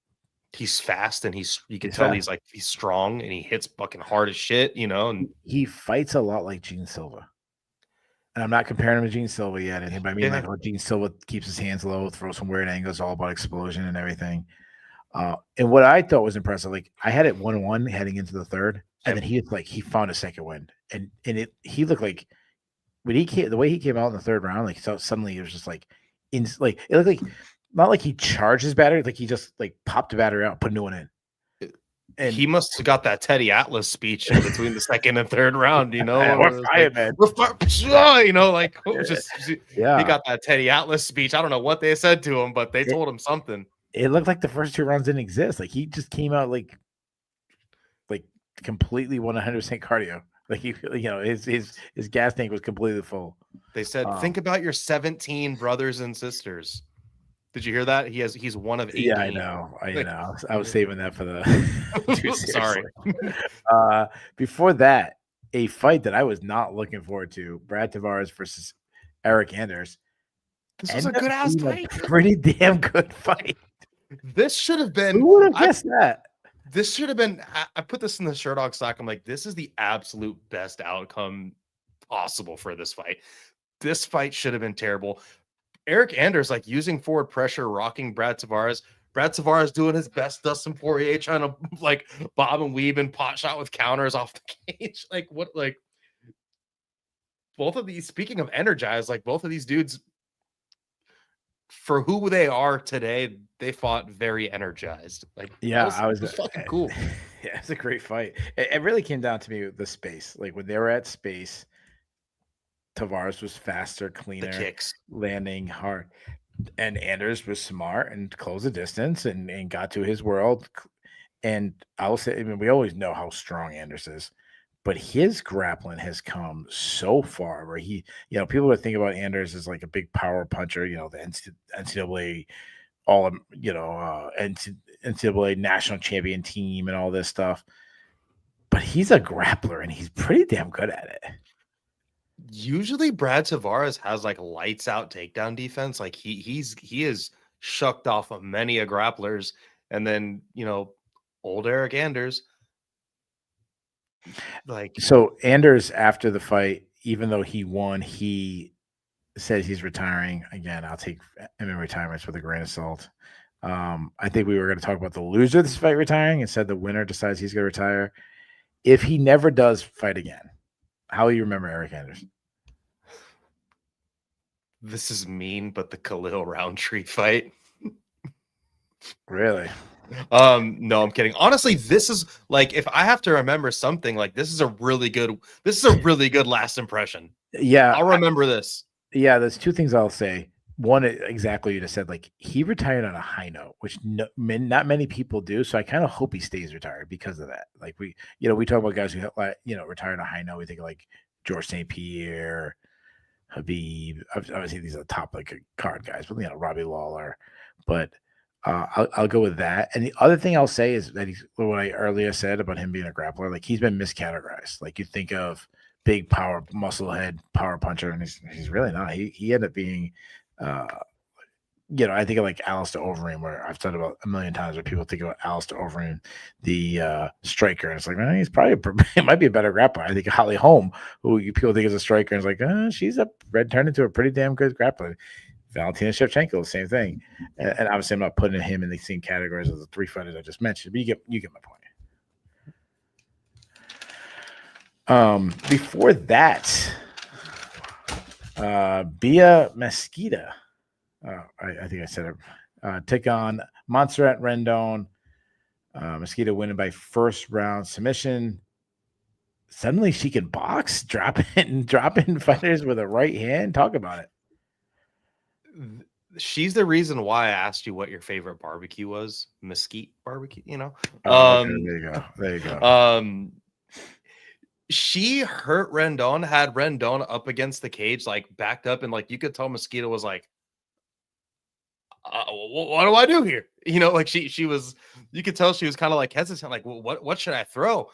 S2: he's fast and you can tell he's strong and he hits fucking hard as shit, and
S1: he fights a lot like Gene Silva. And I'm not comparing him to Gene Silva yet. But I mean, like how Gene Silva keeps his hands low, throws some weird angles, all about explosion and everything. And what I thought was impressive, like I had it 1-1 heading into the third, and then he found a second win, and he looked like when the way he came out in the third round, like so suddenly it was just like it looked like not like he charged his battery, like he just like popped the battery out, put a new one in.
S2: And he must have got that Teddy Atlas speech in between the second and third round,
S1: We're fired, man.
S2: He got that Teddy Atlas speech. I don't know what they said to him, but they told him something.
S1: It looked like the first two rounds didn't exist. Like he just came out like completely 100% cardio. Like his gas tank was completely full.
S2: They said, think about your 17 brothers and sisters. Did you hear that? He's one of 18.
S1: Yeah, I know. I was saving that for the
S2: sorry.
S1: Before that, a fight that I was not looking forward to, Brad Tavares versus Eric Anders.
S2: This was a good ass fight.
S1: Pretty damn good fight.
S2: This should have been.
S1: Who would have guessed that?
S2: This should have been. I put this in the Sherdog stock. I'm like, this is the absolute best outcome possible for this fight. This fight should have been terrible. Eric Anders like using forward pressure, rocking Brad Tavares. Brad Tavares doing his best Dustin Poirier, trying to like bob and weave and pot shot with counters off the cage. Like what? Like both of these. Speaking of energized, like both of these dudes for who they are today, they fought very energized. Like,
S1: Yeah,
S2: that was fucking cool.
S1: Yeah, it's a great fight. It really came down to me with the space. Like when they were at space, Tavares was faster,
S2: The
S1: cleaner,
S2: kicks.
S1: landing hard, and Anders was smart and closed the distance and got to his world. And I will say, I mean, we always know how strong Anders is, but his grappling has come so far where people are thinking about Anders as like a big power puncher, the NCAA NCAA national champion team and all this stuff. But he's a grappler and he's pretty damn good at it.
S2: Usually Brad Tavares has like lights out takedown defense. Like he is shucked off of many a grapplers. And then, old Eric Anders. Like,
S1: so Anders, after the fight, even though he won, he says he's retiring. Again, I'll take MMA retirements with a grain of salt. I think we were going to talk about the loser of this fight retiring and said the winner decides he's going to retire. If he never does fight again, how will you remember Eric Anders?
S2: This is mean, but the Khalil Roundtree fight.
S1: Really?
S2: No, I'm kidding. Honestly, this is like, if I have to remember something, like this is a really good last impression.
S1: Yeah.
S2: I'll remember this.
S1: Yeah, there's two things I'll say. One, exactly what you just said. Like he retired on a high note, which not many people do. So I kind of hope he stays retired because of that. Like we talk about guys who retired on a high note. We think of like George St. Pierre, Habib. Obviously, these are the top like card guys, but Robbie Lawler. But I'll go with that. And the other thing I'll say is that what I earlier said about him being a grappler. Like he's been miscategorized. Like you think of big power, muscle head, power puncher, and he's really not. He ended up being. I think of like Alistair Overeem, where I've said about a million times where people think about Alistair Overeem, the striker, and it's like, man, he's probably it might be a better grappler. I think Holly Holm, who people think is a striker, and it's like, she's turned into a pretty damn good grappler. Valentina Shevchenko, the same thing, and obviously I'm not putting him in the same categories as the three fighters I just mentioned, but you get my point. Before that. Bia Mesquita, I think I said it, take on Montserrat Rendon. Mesquita winning by first round submission. Suddenly she can box, dropping fighters with a right hand. Talk about it.
S2: She's the reason why I asked you what your favorite barbecue was. Mesquite barbecue,
S1: Okay, there you go.
S2: She hurt Rendon, had Rendon up against the cage, like backed up, and like you could tell Mosquito was like, what do I do here? Like she was, you could tell she was kind of like hesitant, like, well, what should I throw?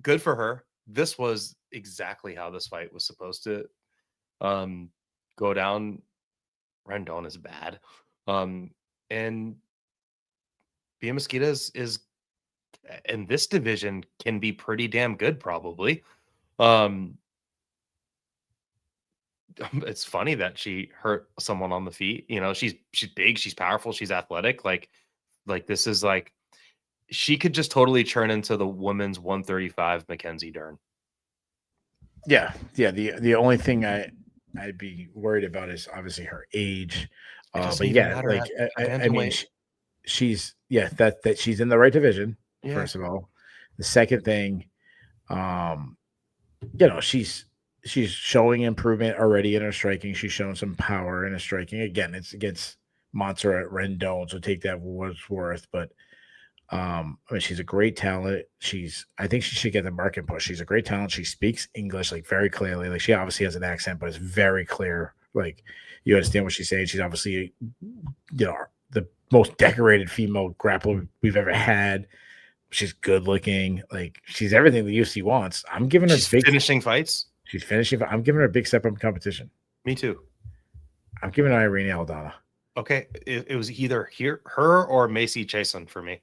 S2: Good for her. This was exactly how this fight was supposed to go down. Rendon is bad. And Bia Mesquita is in this division can be pretty damn good, probably. It's funny that she hurt someone on the feet. She's big, she's powerful, she's athletic. Like this is like she could just totally turn into the women's 135 Mackenzie Dern.
S1: Yeah. The only thing I'd be worried about is obviously her age. But yeah, like I mean, she's that she's in the right division. Yeah. First of all, the second thing, she's showing improvement already in her striking. She's shown some power in her striking. Again, it's against Montserrat Rendon, so take that for what it's worth. But I mean, she's a great talent. I think she should get the market push. She's a great talent. She speaks English like very clearly. Like she obviously has an accent, but it's very clear. Like you understand what she's saying. She's obviously, the most decorated female grappler we've ever had. She's good looking. Like she's everything the UFC wants. I'm giving her
S2: finishing fights.
S1: She's finishing. I'm giving her a big step up in competition.
S2: Me too.
S1: I'm giving her Irene Aldana.
S2: Okay, it was either her or Macy Chason for me.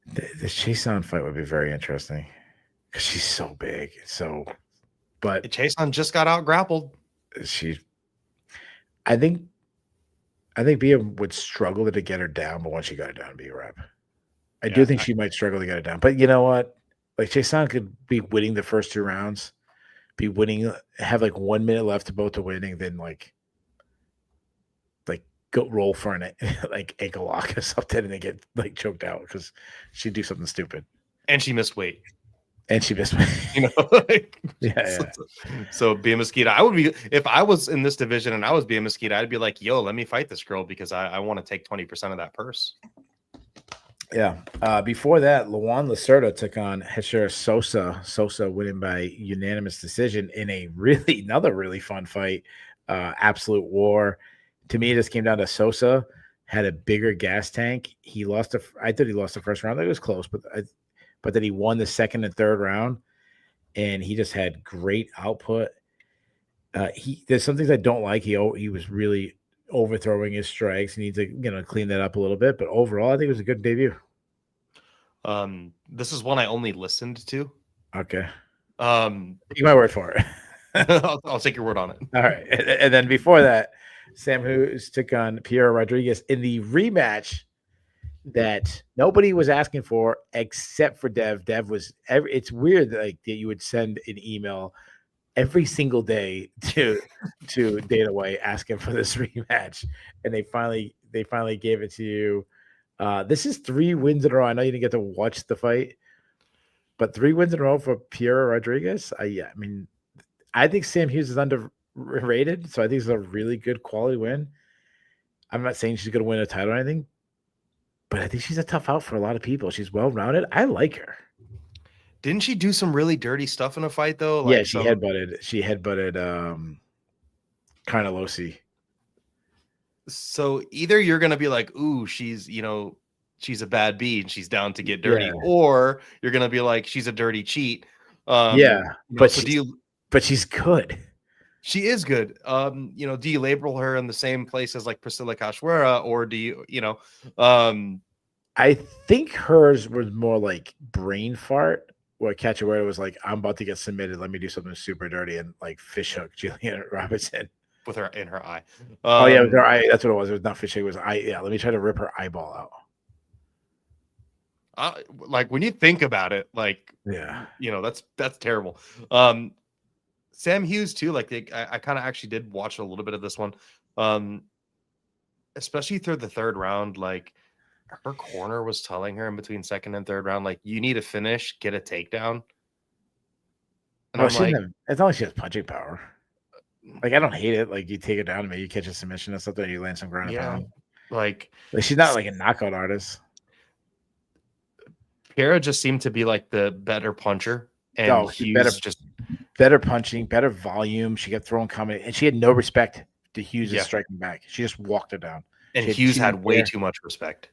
S1: The Chason fight would be very interesting because she's so big. But
S2: Chason just got out grappled.
S1: I think Bia would struggle to get her down, but once she got her down, be a wrap. I do think she might struggle to get her down. But you know what? Like Chason could be winning the first two rounds, be winning, have like 1 minute left to both to winning, then like go roll for an like ankle lock or something, and they get like choked out because she'd do something stupid.
S2: And she missed weight.
S1: And she missed.
S2: Like,
S1: yeah.
S2: So Bia Mesquita, I would be, if I was in this division and I was Bia Mesquita, I'd be like, yo, let me fight this girl because I want to take 20% of that purse.
S1: Yeah. Before that, Luan Lacerda took on Hector Sosa. Sosa winning by unanimous decision in another really fun fight. Absolute war. To me, this came down to Sosa had a bigger gas tank. I thought he lost the first round. It was close, but then he won the second and third round, and he just had great output. There's some things I don't like. He was really overthrowing his strikes. He needs to clean that up a little bit. But overall, I think it was a good debut.
S2: This is one I only listened to.
S1: Okay. Take my word for it.
S2: I'll take your word on it.
S1: All right. And then before that, Sam Hughes took on Piero Rodriguez in the rematch that nobody was asking for except for Dev. Dev was it's weird that you would send an email every single day to Dana White asking for this rematch, and they finally gave it to you. This is 3 wins in a row. I know you didn't get to watch the fight, but 3 wins in a row for Piero Rodriguez. I think Sam Hughes is underrated, so I think it's a really good quality win. I'm not saying she's going to win a title or anything, but I think she's a tough out for a lot of people. She's well-rounded. I like her.
S2: Didn't she do some really dirty stuff in a fight though?
S1: Yeah, she headbutted Carnelossi.
S2: So either you're going to be like, ooh, she's a bad bee and she's down to get dirty, or you're going to be like, she's a dirty cheat.
S1: But she's good. She
S2: is good. Do you label her in the same place as like Priscilla Cachoeira, or do you,
S1: I think hers was more like brain fart, where Cachoeira was like, I'm about to get submitted. Let me do something super dirty and like fish hook Julian Robertson.
S2: With her in her eye.
S1: With her eye. That's what it was. It was not fish hook. It was eye. Yeah, let me try to rip her eyeball
S2: out. Like when you think about it, like, that's terrible. Sam Hughes too. Like I kind of actually did watch a little bit of this one, especially through the third round. Like her corner was telling her in between second and third round, like, you need to finish, get a takedown. And
S1: it's not like she has punching power. Like I don't hate it. Like you take it down, maybe you catch a submission or something, you land some ground and pound.
S2: Like
S1: she's not like a knockout artist.
S2: Piera just seemed to be like the better puncher, and Hughes just
S1: better punching, better volume. She kept throwing comedy, and she had no respect to Hughes' striking back. She just walked her down.
S2: And Hughes had way too much respect.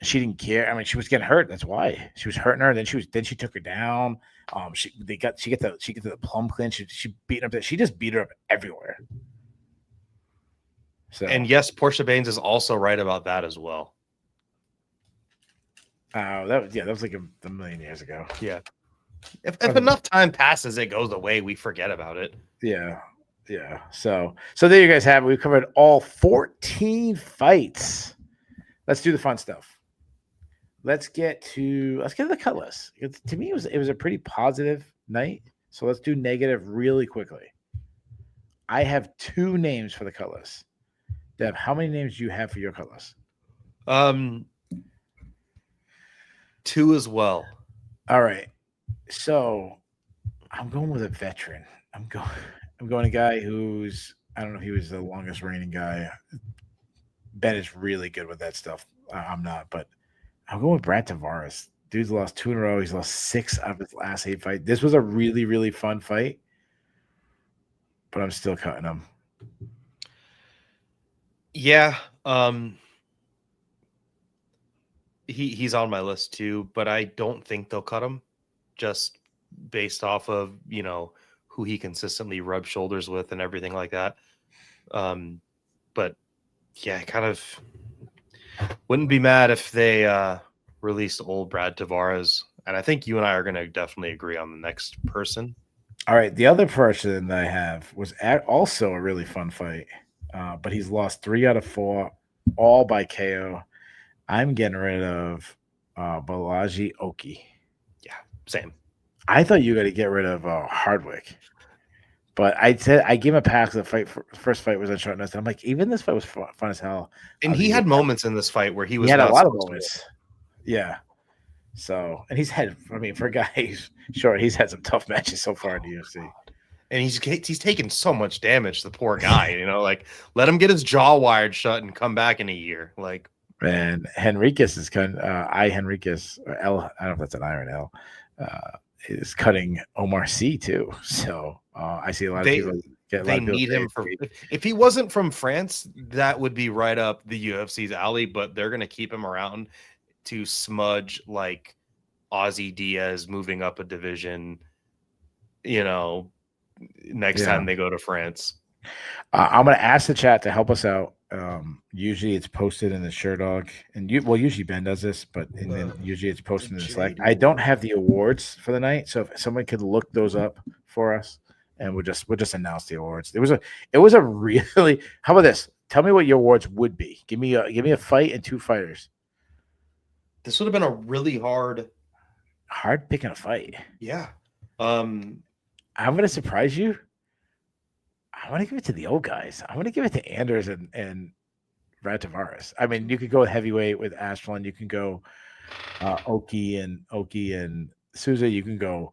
S1: She didn't care. I mean, she was getting hurt. That's why she was hurting her. Then she took her down. She get the plum clinch. She beat her up. She just beat her up everywhere. So,
S2: and yes, Portia Baines is also right about that as well.
S1: That was like a million years ago.
S2: Yeah. If enough time passes, it goes away. We forget about it.
S1: Yeah. Yeah. So there you guys have it. We've covered all 14 fights. Let's do the fun stuff. Let's get to the cut list. To me, it was a pretty positive night. So let's do negative really quickly. I have 2 names for the cut list. Dev, how many names do you have for your cut list?
S2: 2 as well.
S1: All right. So I'm going with a veteran. I'm going a guy who's, I don't know if he was the longest reigning guy. Ben is really good with that stuff. I'm not, but I'm going with Brad Tavares. Dude's lost 2 in a row. He's lost 6 out of his last 8 fights. This was a really, really fun fight, but I'm still cutting him.
S2: Yeah. He's on my list too, but I don't think they'll cut him just based off of, who he consistently rubs shoulders with and everything like that. But yeah, kind of wouldn't be mad if they released old Brad Tavares. And I think you and I are going to definitely agree on the next person.
S1: All right. The other person that I have was also a really fun fight, but he's lost 3 out of 4, all by KO. I'm getting rid of Balaji Oki.
S2: Yeah, same.
S1: I thought you got to get rid of Hardwick. But I said I gave him a pass. The first fight was on short notice. I'm like, even this fight was fun as hell.
S2: And he had moments in this fight where he was
S1: had a
S2: not
S1: lot of
S2: supposed to
S1: moments. Yeah. So, and he's had. I mean, for a guy who's short, he's had some tough matches so far in the UFC.
S2: And he's taken so much damage. The poor guy, like let him get his jaw wired shut and come back in a year. Like,
S1: man, Henriquez is cutting. Henriquez or L. I don't know if that's an I or an L. Is cutting Omar C too. So I see a lot of people.
S2: They need him for. If he wasn't from France, that would be right up the UFC's alley. But they're going to keep him around to smudge like Ozzy Diaz moving up a division. Next time they go to France.
S1: I'm going to ask the chat to help us out. Usually it's posted in the Sherdog, and usually Ben does this, but then usually it's posted in the Slack. I don't have the awards for the night, so if someone could look those up for us, and we'll just announce the awards. It was a really. How about this? Tell me what your awards would be. Give me a fight and 2 fighters.
S2: This would have been a really hard
S1: picking a fight.
S2: Yeah.
S1: I'm going to surprise you. I want to give it to the old guys. I want to give it to Anders and Brad Tavares. I mean, you could go heavyweight with Ashland. You can go Oki and Souza. You can go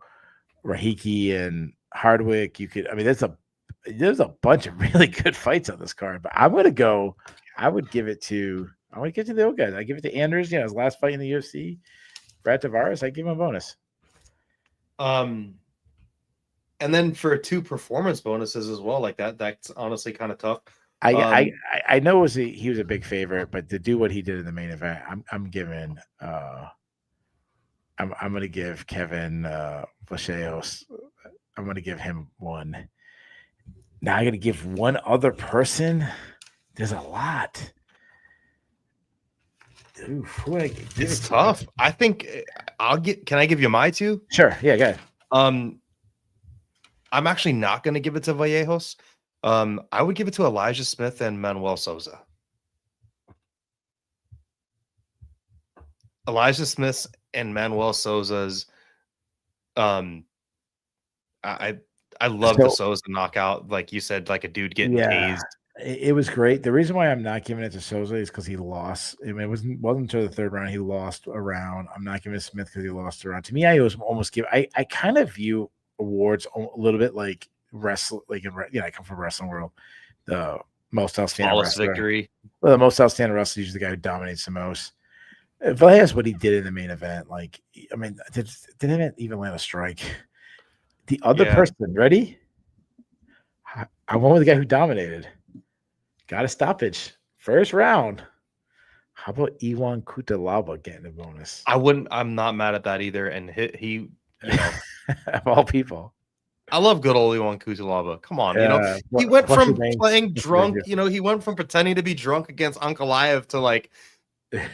S1: Rahiki and Hardwick. You could. I mean, there's a bunch of really good fights on this card. But I'm going to go. I would give it to the old guys. I give it to Anders. His last fight in the UFC. Brad Tavares. I give him a bonus.
S2: And then for 2 performance bonuses as well, like that's honestly kind of tough.
S1: I know he was a big favorite, but to do what he did in the main event, I'm giving I'm going to give Kevin Volcheos. I'm going to give him 1. Now I'm going to give one other person. There's a lot. Oof,
S2: it's tough. I think can I give you my 2?
S1: Sure. Yeah, go ahead.
S2: I'm actually not going to give it to Vallejos. I would give it to Elijah Smith and Manuel Souza. Elijah Smith and Manuel Souza's. I love the Souza knockout, like you said, like a dude getting tased.
S1: It was great. The reason why I'm not giving it to Souza is because he lost. I mean, it wasn't until the 3rd round he lost a round. I'm not giving it to Smith because he lost a round. To me, I almost give. I kind of view awards a little bit like wrestling, like I come from wrestling world. The most outstanding wrestler, victory. Well, the most outstanding wrestler is usually the guy who dominates the most. Vallejos, what he did in the main event, like, I mean, didn't even land a strike. The other person, ready? I went with the guy who dominated. Got a stoppage. First round. How about Iwan Kutalaba getting a bonus?
S2: I'm not mad at that either. And he
S1: of all people.
S2: I love good old Iwan Kutalaba. Come on, he went from playing drunk, he went from pretending to be drunk against Ankalaev to like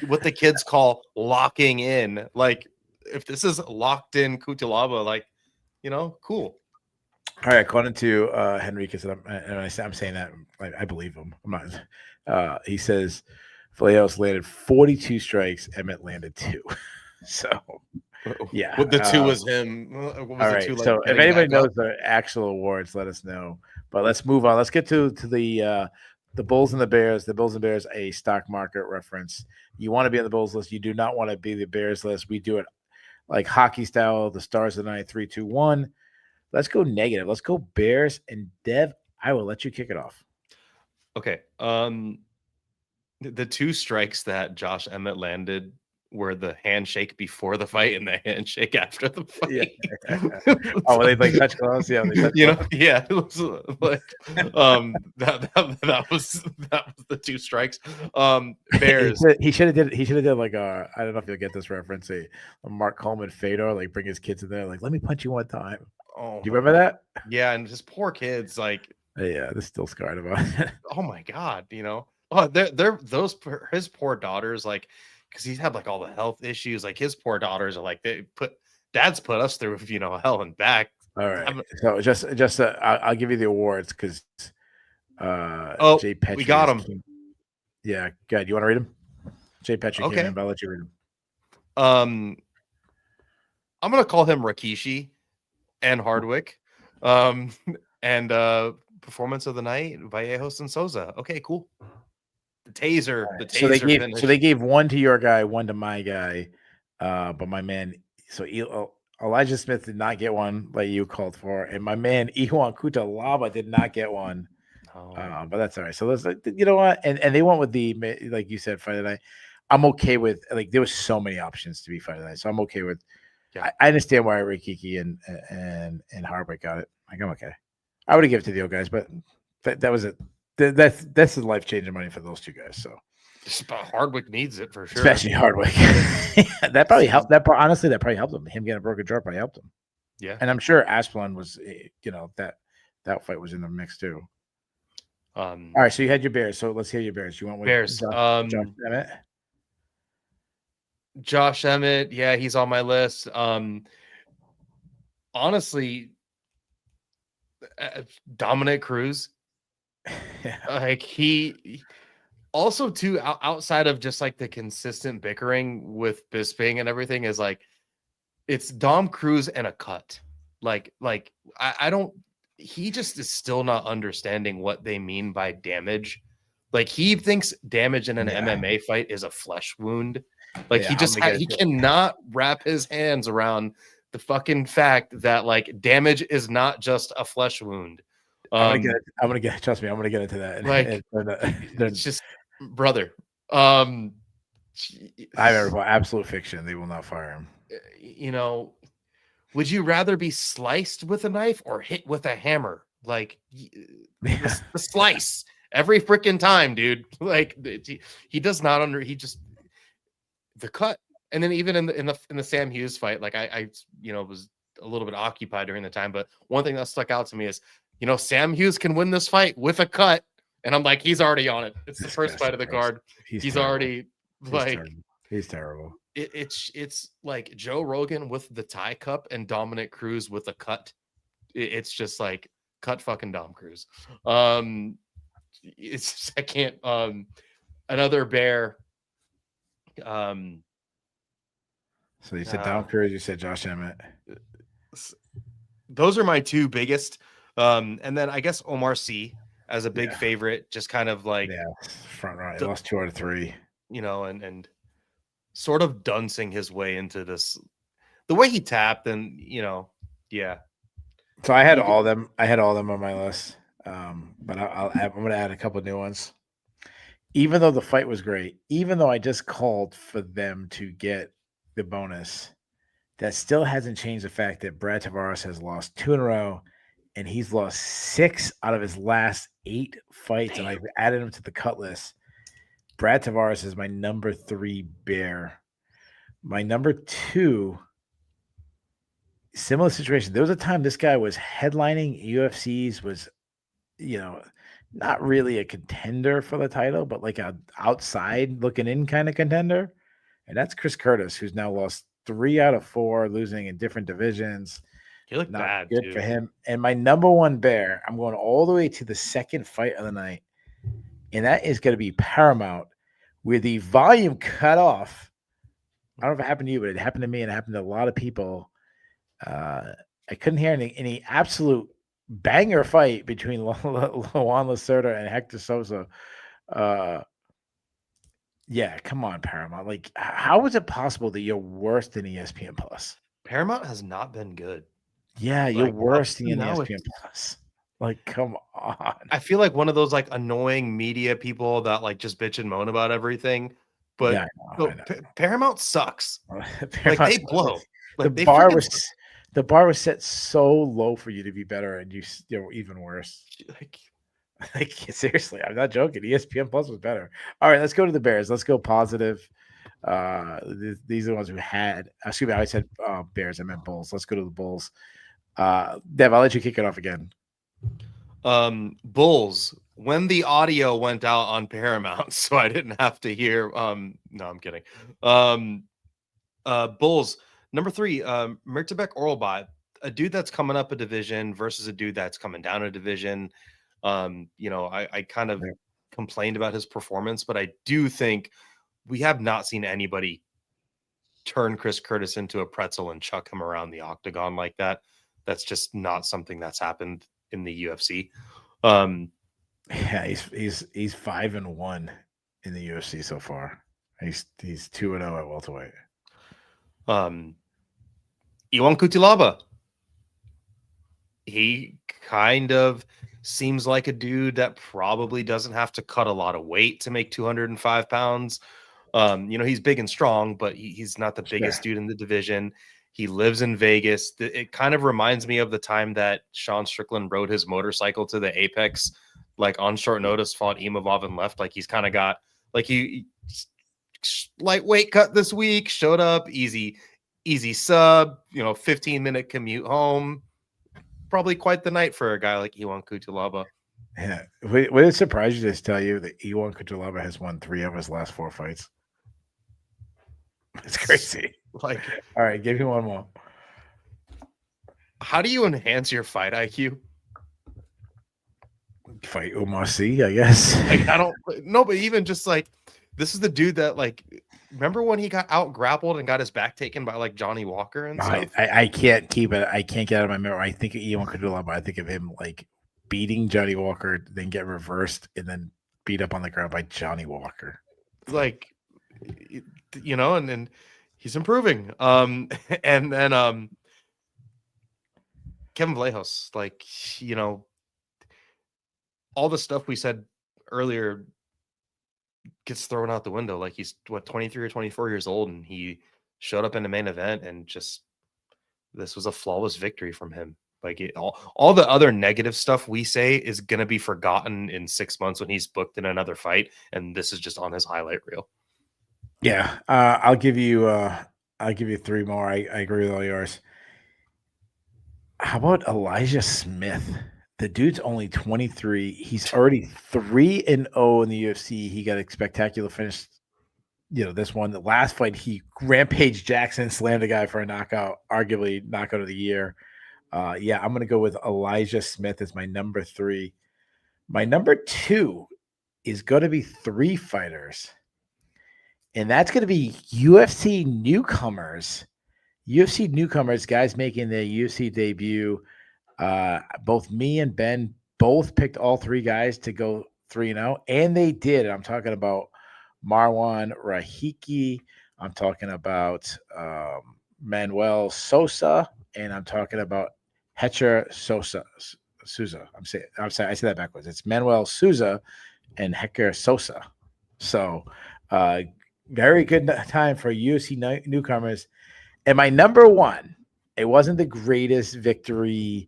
S2: what the kids call locking in. Like, if this is locked in Kutalaba, like, cool.
S1: All right, according to Henriquez, and I'm saying that I believe him. I'm not. He says Vallejos landed 42 strikes. Emmett landed 2. So, yeah.
S2: What the 2 was him.
S1: All right. 2, like, so if anybody knows the actual awards, let us know. But let's move on. Let's get to the Bulls and the Bears. The Bulls and Bears, a stock market reference. You want to be on the Bulls list. You do not want to be the Bears list. We do it like hockey style. The stars of the night. 3, 2, 1. Let's go negative. Let's go Bears. And Dev, I will let you kick it off.
S2: Okay. The 2 strikes that Josh Emmett landed were the handshake before the fight and the handshake after the fight.
S1: Yeah. They like touch gloves. Yeah.
S2: Yeah. It was like, that was the 2 strikes. Bears.
S1: He should have did like I don't know if you'll get this reference. A Mark Coleman Fedor, like bring his kids in there, like, let me punch you one time.
S2: Oh,
S1: do you remember that?
S2: Yeah, and his poor kids, like,
S1: yeah, they're still scarred about it.
S2: Oh my god, his poor daughters, like, because he's had like all the health issues. Like, his poor daughters are like, dad's put us through, hell and back.
S1: All right, so just I'll give you the awards because Jay Petrie,
S2: we got him.
S1: Yeah, good. You want to read them? Jay Petrie,
S2: okay,
S1: but I'll let you read them.
S2: I'm gonna call him Rikishi and Hardwick. And performance of the night, Vallejos and Souza. Okay, cool. The taser
S1: So they
S2: finish.
S1: gave one to your guy, one to my guy. But my man, Elijah Smith did not get one like you called for, and my man Iwan Kutalaba did not get one.
S2: Oh.
S1: But that's all right. So let's, you know what, and they went with the, like you said, Friday night. I'm okay with, like, there was so many options to be Friday night, so I'm okay with.
S2: Yeah.
S1: I understand why Rikiki and Hardwick got it. Like, I'm okay. I would have given it to the old guys, but that was it. That's the life changing money for those two guys. So
S2: Hardwick needs it for sure.
S1: especially Hardwick. That probably helped. Honestly, that probably helped him. Him getting a broken jaw probably helped him.
S2: Yeah.
S1: And I'm sure Asplund was, that fight was in the mix too. All right, so you had your Bears. So let's hear your Bears. You want with
S2: Bears.
S1: Josh Emmett?
S2: Josh Emmett, yeah, he's on my list. Honestly, Dominic Cruz, like he also too, outside of just like the consistent bickering with Bisping and everything, is like it's Dom Cruz and a cut. Like I don't. He just is still not understanding what they mean by damage. Like he thinks damage in an MMA fight is a flesh wound. Like he just he cannot wrap his hands around the fucking fact that like damage is not just a flesh wound.
S1: I'm gonna get. Trust me, I'm gonna get into that.
S2: Like it's just, brother.
S1: I remember absolute fiction. They will not fire him.
S2: You know, would you rather be sliced with a knife or hit with a hammer? Like the slice every freaking time, dude. Like he does not he just the cut. And then even in the Sam Hughes fight, like I was a little bit occupied during the time, but one thing that stuck out to me is, Sam Hughes can win this fight with a cut, and I'm like, he's already on it. It's the first fight of the card. He's already like,
S1: he's terrible.
S2: It's like Joe Rogan with the tie cup and Dominic Cruz with a cut. It's just like cut fucking Dom Cruz. It's just, I can't. Another Bear.
S1: So you said Dom Cruz, you said Josh Emmett.
S2: Those are my two biggest. And then I guess Omar Sy as a big favorite, just kind of like
S1: front right. He lost 2 out of 3.
S2: And sort of dancing his way into this. The way he tapped, and yeah.
S1: So I had all of them. I had all of them on my list. But I'm going to add a couple of new ones. Even though the fight was great, even though I just called for them to get the bonus, that still hasn't changed the fact that Brad Tavares has lost 2 in a row, and he's lost 6 out of his last 8 fights. Damn. And I've added him to the cut list. Brad Tavares is my number 3 Bear. My number 2, similar situation. There was a time this guy was headlining UFC's, was, not really a contender for the title, but like a outside looking in kind of contender. And that's Chris Curtis, who's now lost 3 out of 4, losing in different divisions.
S2: He looked
S1: not
S2: bad,
S1: good
S2: dude.
S1: for him. And my number 1 Bear, I'm going all the way to the second fight of the night. And that is going to be Paramount, where the volume cut off. I don't know if it happened to you, but it happened to me, and it happened to a lot of people. I couldn't hear any absolute banger fight between Juan Lacerda and Hector Sosa. Yeah, come on, Paramount. Like, how is it possible that you're worse than ESPN Plus?
S2: Paramount has not been good.
S1: Yeah, you're worse than ESPN Plus. Like, come on.
S2: I feel like one of those like annoying media people that like just bitch and moan about everything. But
S1: yeah, I know.
S2: Paramount sucks.
S1: Paramount,
S2: like they blow. Like
S1: the bar was set so low for you to be better, and you're even worse. Like seriously, I'm not joking. ESPN Plus was better. All right, let's go to the Bears. Let's go positive. These are the ones who had. Excuse me, I said Bears. I meant Bulls. Let's go to the Bulls. Dev, I'll let you kick it off again.
S2: Bulls. When the audio went out on Paramount, so I didn't have to hear. No, I'm kidding. Bulls. Number 3, Murtabek Oralbot, a dude that's coming up a division versus a dude that's coming down a division. I kind of complained about his performance, but I do think we have not seen anybody turn Chris Curtis into a pretzel and chuck him around the octagon like that. That's just not something that's happened in the UFC.
S1: Yeah, he's 5-1 in the UFC so far. He's 2-0 at welterweight.
S2: Iwan Cutelaba. He kind of seems like a dude that probably doesn't have to cut a lot of weight to make 205 pounds. He's big and strong, but he's not the biggest dude in the division. He lives in Vegas. It kind of reminds me of the time that Sean Strickland rode his motorcycle to the Apex, like on short notice, fought Imavov and left. Like he's kind of got like he lightweight cut this week, showed up, easy sub, 15-minute commute home. Probably quite the night for a guy like Iwan Cutelaba.
S1: Yeah. Would it surprise you to tell you that Iwan Cutelaba has won 3 of his last 4 fights? It's crazy.
S2: Like,
S1: all right, give me one more.
S2: How do you enhance your fight IQ?
S1: Fight Umar C, I guess.
S2: Like, I don't know, but even just like, this is the dude that, like, remember when he got out grappled and got his back taken by like Johnny Walker and stuff?
S1: I can't keep it. I can't get out of my memory. I think of Iwan Cutelaba. I think of him like beating Johnny Walker, then get reversed, and then beat up on the ground by Johnny Walker.
S2: Like, and then he's improving. And then Kevin Vallejos, like, all the stuff we said earlier gets thrown out the window. Like, he's 23 or 24 years old, and he showed up in the main event, and just this was a flawless victory from him. Like, all the other negative stuff we say is gonna be forgotten in 6 months when he's booked in another fight, and this is just on his highlight reel.
S1: Yeah, I'll give you 3 more. I agree with all yours. How about Elijah Smith? The dude's only 23. He's already 3-0 in the UFC. He got a spectacular finish. This one, the last fight, he Rampage Jackson slammed a guy for a knockout, arguably knockout of the year. I'm going to go with Elijah Smith as my number 3. My number 2 is going to be 3 fighters, and that's going to be UFC newcomers. UFC newcomers, guys making their UFC debut. Both me and Ben both picked all 3 guys to go 3-0, and they did. I'm talking about Marwan Rahiki. I'm talking about Manuel Sosa, and I'm talking about Hector Souza. I'm saying I say that backwards. It's Manuel Souza and Hector Sosa. So, very good time for UFC newcomers. And my number 1, it wasn't the greatest victory,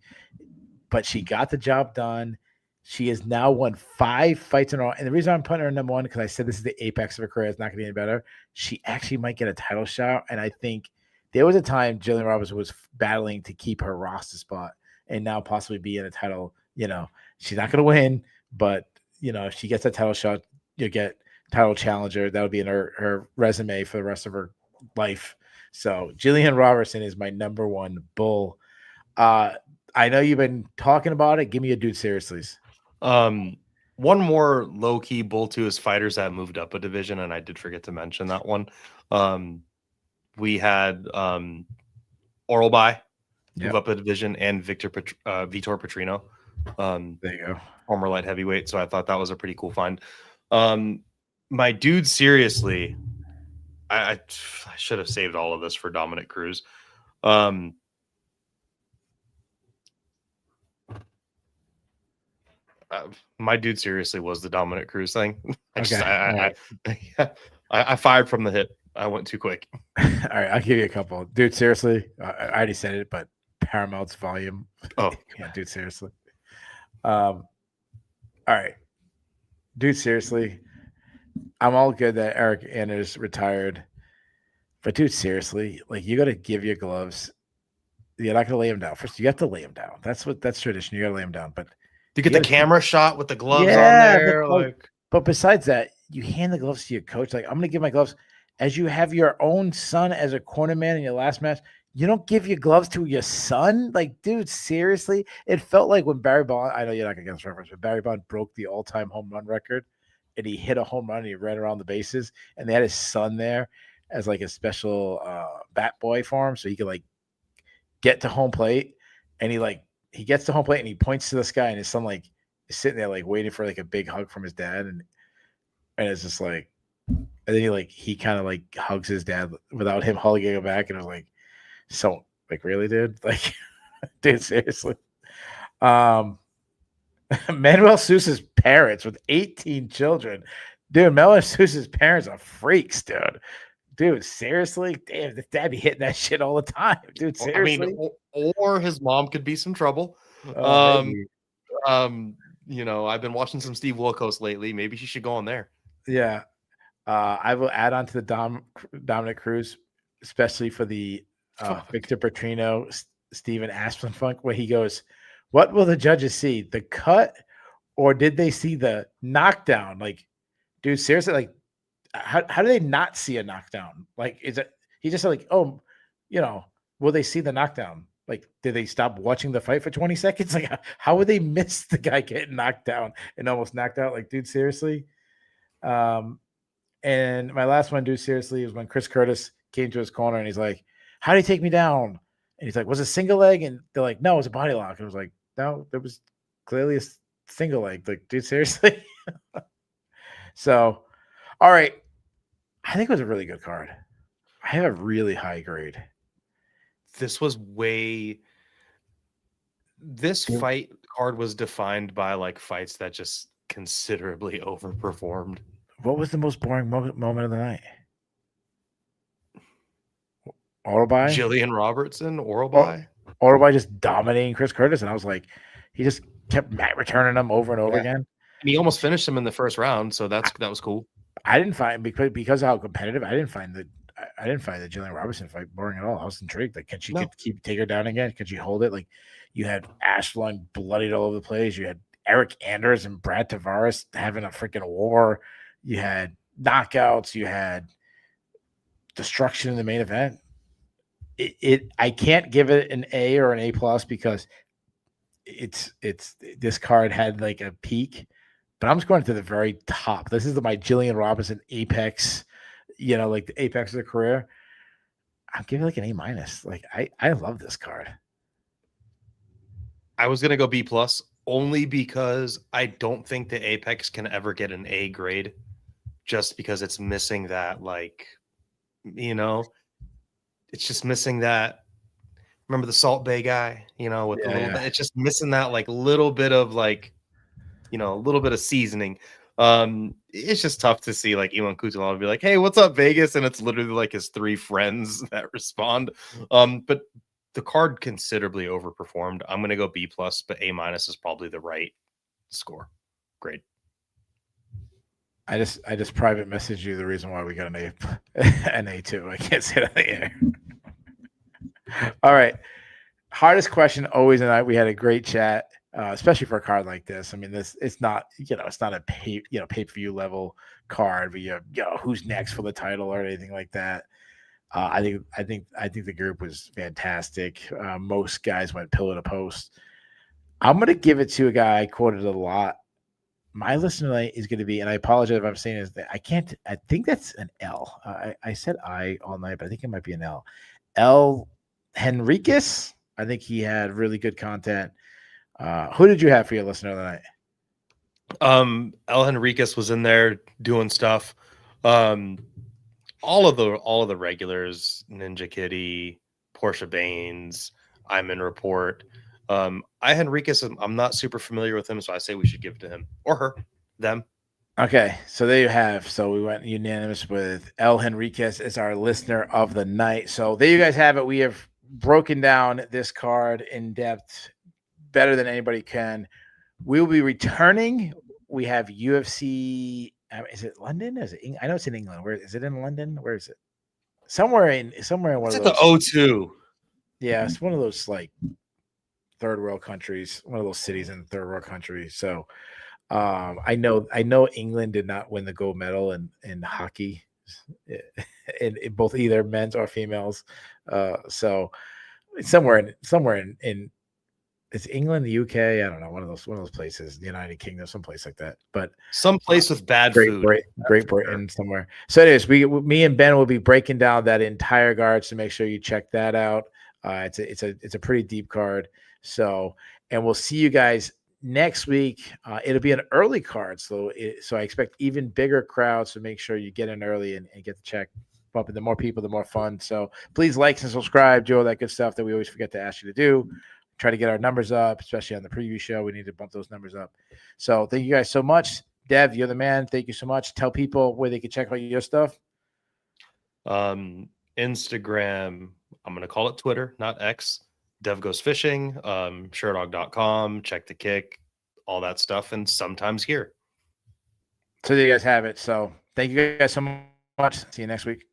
S1: but she got the job done. She has now won 5 fights in a row. And the reason I'm putting her number 1, because I said this is the apex of her career. It's not going to be any better. She actually might get a title shot. And I think there was a time Jillian Roberts was battling to keep her roster spot and now possibly be in a title. She's not going to win, but, if she gets a title shot, you'll get title challenger. That'll be in her resume for the rest of her life. So Jillian Robertson is my number 1 bull. I know you've been talking about it. Give me a dude seriously.
S2: One more low-key bull to his fighters that moved up a division, and I did forget to mention that one. We had Oralby move up a division, and Vitor Petrino.
S1: There you go.
S2: Former light heavyweight. So I thought that was a pretty cool find. My dude, seriously, I should have saved all of this for Dominic Cruz. My dude seriously was the Dominic Cruz thing. I fired from the hip. I went too quick.
S1: All right, I'll give you a couple. Dude, seriously, I already said it, but Paramount's volume.
S2: Oh,
S1: yeah, dude, seriously. All right, dude, seriously. I'm all good that Eric Anders retired, but dude, seriously, like you got to give your gloves. You're not gonna lay him down. First, you have to lay him down. That's tradition. You got to lay him down, but.
S2: You get the camera shot with the gloves on there.
S1: But besides that, you hand the gloves to your coach. Like, I'm going to give my gloves. As you have your own son as a corner man in your last match, you don't give your gloves to your son? Like, dude, seriously? It felt like when Barry Bonds, I know you're not going to get this reference, but Barry Bonds broke the all-time home run record, and he hit a home run, and he ran around the bases, and they had his son there as, like, a special bat boy for him, so he could, like, get to home plate, and he, like, he gets to home plate and he points to the sky, and his son like is sitting there like waiting for like a big hug from his dad, and it's just like, and then he kind of like hugs his dad without him hugging him back, and I was like, so like really, dude, like, dude, seriously. Manuel Sousa's parents with 18 children, dude. Manuel Sousa's parents are freaks, dude. Dude, seriously, damn, the dad be hitting that shit all the time, dude. Seriously,
S2: I mean, or his mom could be some trouble.
S1: Maybe.
S2: You know, I've been watching some Steve Wilkos lately. Maybe she should go on there.
S1: Yeah. I will add on to the Dominic Cruz, especially for the Victor Petrino, Steven Asplin funk, where he goes, what will the judges see? The cut, or did they see the knockdown? Like, dude, seriously, like, how do they not see a knockdown? Like, is it he just like, oh, will they see the knockdown? Like, did they stop watching the fight for 20 seconds? Like, how would they miss the guy getting knocked down and almost knocked out? Like, dude, seriously. And my last one, dude, seriously, is when Chris Curtis came to his corner and he's like, how do you take me down? And he's like, was it single leg? And they're like, no, it was a body lock. And I was like, no, there was clearly a single leg. Like, dude, seriously. So, all right. I think it was a really good card. I have a really high grade.
S2: This fight card was defined by like fights that just considerably overperformed.
S1: What was the most boring moment of the night? Orobai?
S2: Jillian Robertson, Orobai?
S1: Orobai just dominating Chris Curtis. And I was like, he just kept returning him over and over again.
S2: And he almost finished him in the first round. So that was cool.
S1: I didn't find, because of how competitive, I didn't find the Jillian Robertson fight boring at all. I was intrigued. Like, can she take her down again? Can she hold it? Like, you had Ashlyn bloodied all over the place. You had Eric Anders and Brad Tavares having a freaking war. You had knockouts. You had destruction in the main event. I can't give it an A or an A plus because it's this card had like a peak, but I'm just going to the very top. This is my Jillian Robinson apex, like the apex of the career. I'm giving like an A minus. Like I love this card.
S2: I was gonna go B plus only because I don't think the apex can ever get an A grade, just because it's missing that, like, it's just missing that. Remember the Salt Bay guy, with the little bit. It's just missing that like little bit of like, a little bit of seasoning. It's just tough to see like Iwan Kutalov be like, hey, what's up, Vegas? And it's literally like his 3 friends that respond. But the card considerably overperformed. I'm gonna go B plus, but A minus is probably the right score. Great.
S1: I just private messaged you the reason why we got an A2. I can't say that on the air. All right. Hardest question always, and we had a great chat, especially for a card like this. I mean, it's not a pay-per-view level card where you who's next for the title or anything like that. I think the group was fantastic. Most guys went pillar to post. I'm gonna give it to a guy I quoted a lot. My listener tonight is going to be, and I apologize if I'm saying this, that I think that's an L. I said I all night, but I think it might be an L. L. Henriquez. I think he had really good content. Who did you have for your listener tonight?
S2: L. Henriquez was in there doing stuff. All of the regulars, Ninja Kitty, Portia Baines, I'm in Report. Henriquez, I'm not super familiar with him, so I say we should give it to him or her, them.
S1: Okay, so there you have. So we went unanimous with El Henriquez as our listener of the night. So there you guys have it. We have broken down this card in depth better than anybody can. We will be returning. We have UFC. Is it London? Is it? I know it's in England. Where is it? In London? Where is it? Somewhere in one
S2: it's
S1: of
S2: those.
S1: those.
S2: The O2.
S1: Yeah, it's one of those like third world countries. One of those cities in the third world country. So. I know England did not win the gold medal in hockey in both either men's or females. So somewhere in it's England, the UK. I don't know, one of those places, the United Kingdom, someplace like that. But
S2: some place with bad food,
S1: Great Britain, somewhere. So it is. Me and Ben will be breaking down that entire card, so make sure you check that out. It's a pretty deep card. So. and we'll see you guys next week. It'll be an early card, so I expect even bigger crowds. So make sure you get in early and get the check bumping. The more people, the more fun. So please like and subscribe, do all that good stuff that we always forget to ask you to do. Try to get our numbers up, especially on the preview show. We need to bump those numbers up. So thank you guys so much. Dev, you're the man. Thank you so much. Tell people where they can check out your stuff.
S2: Instagram, I'm going to call it Twitter, not X. Dev Goes Fishing, Sherdog.com, Check the Kick, all that stuff, and sometimes here.
S1: So there you guys have it. So thank you guys so much. See you next week.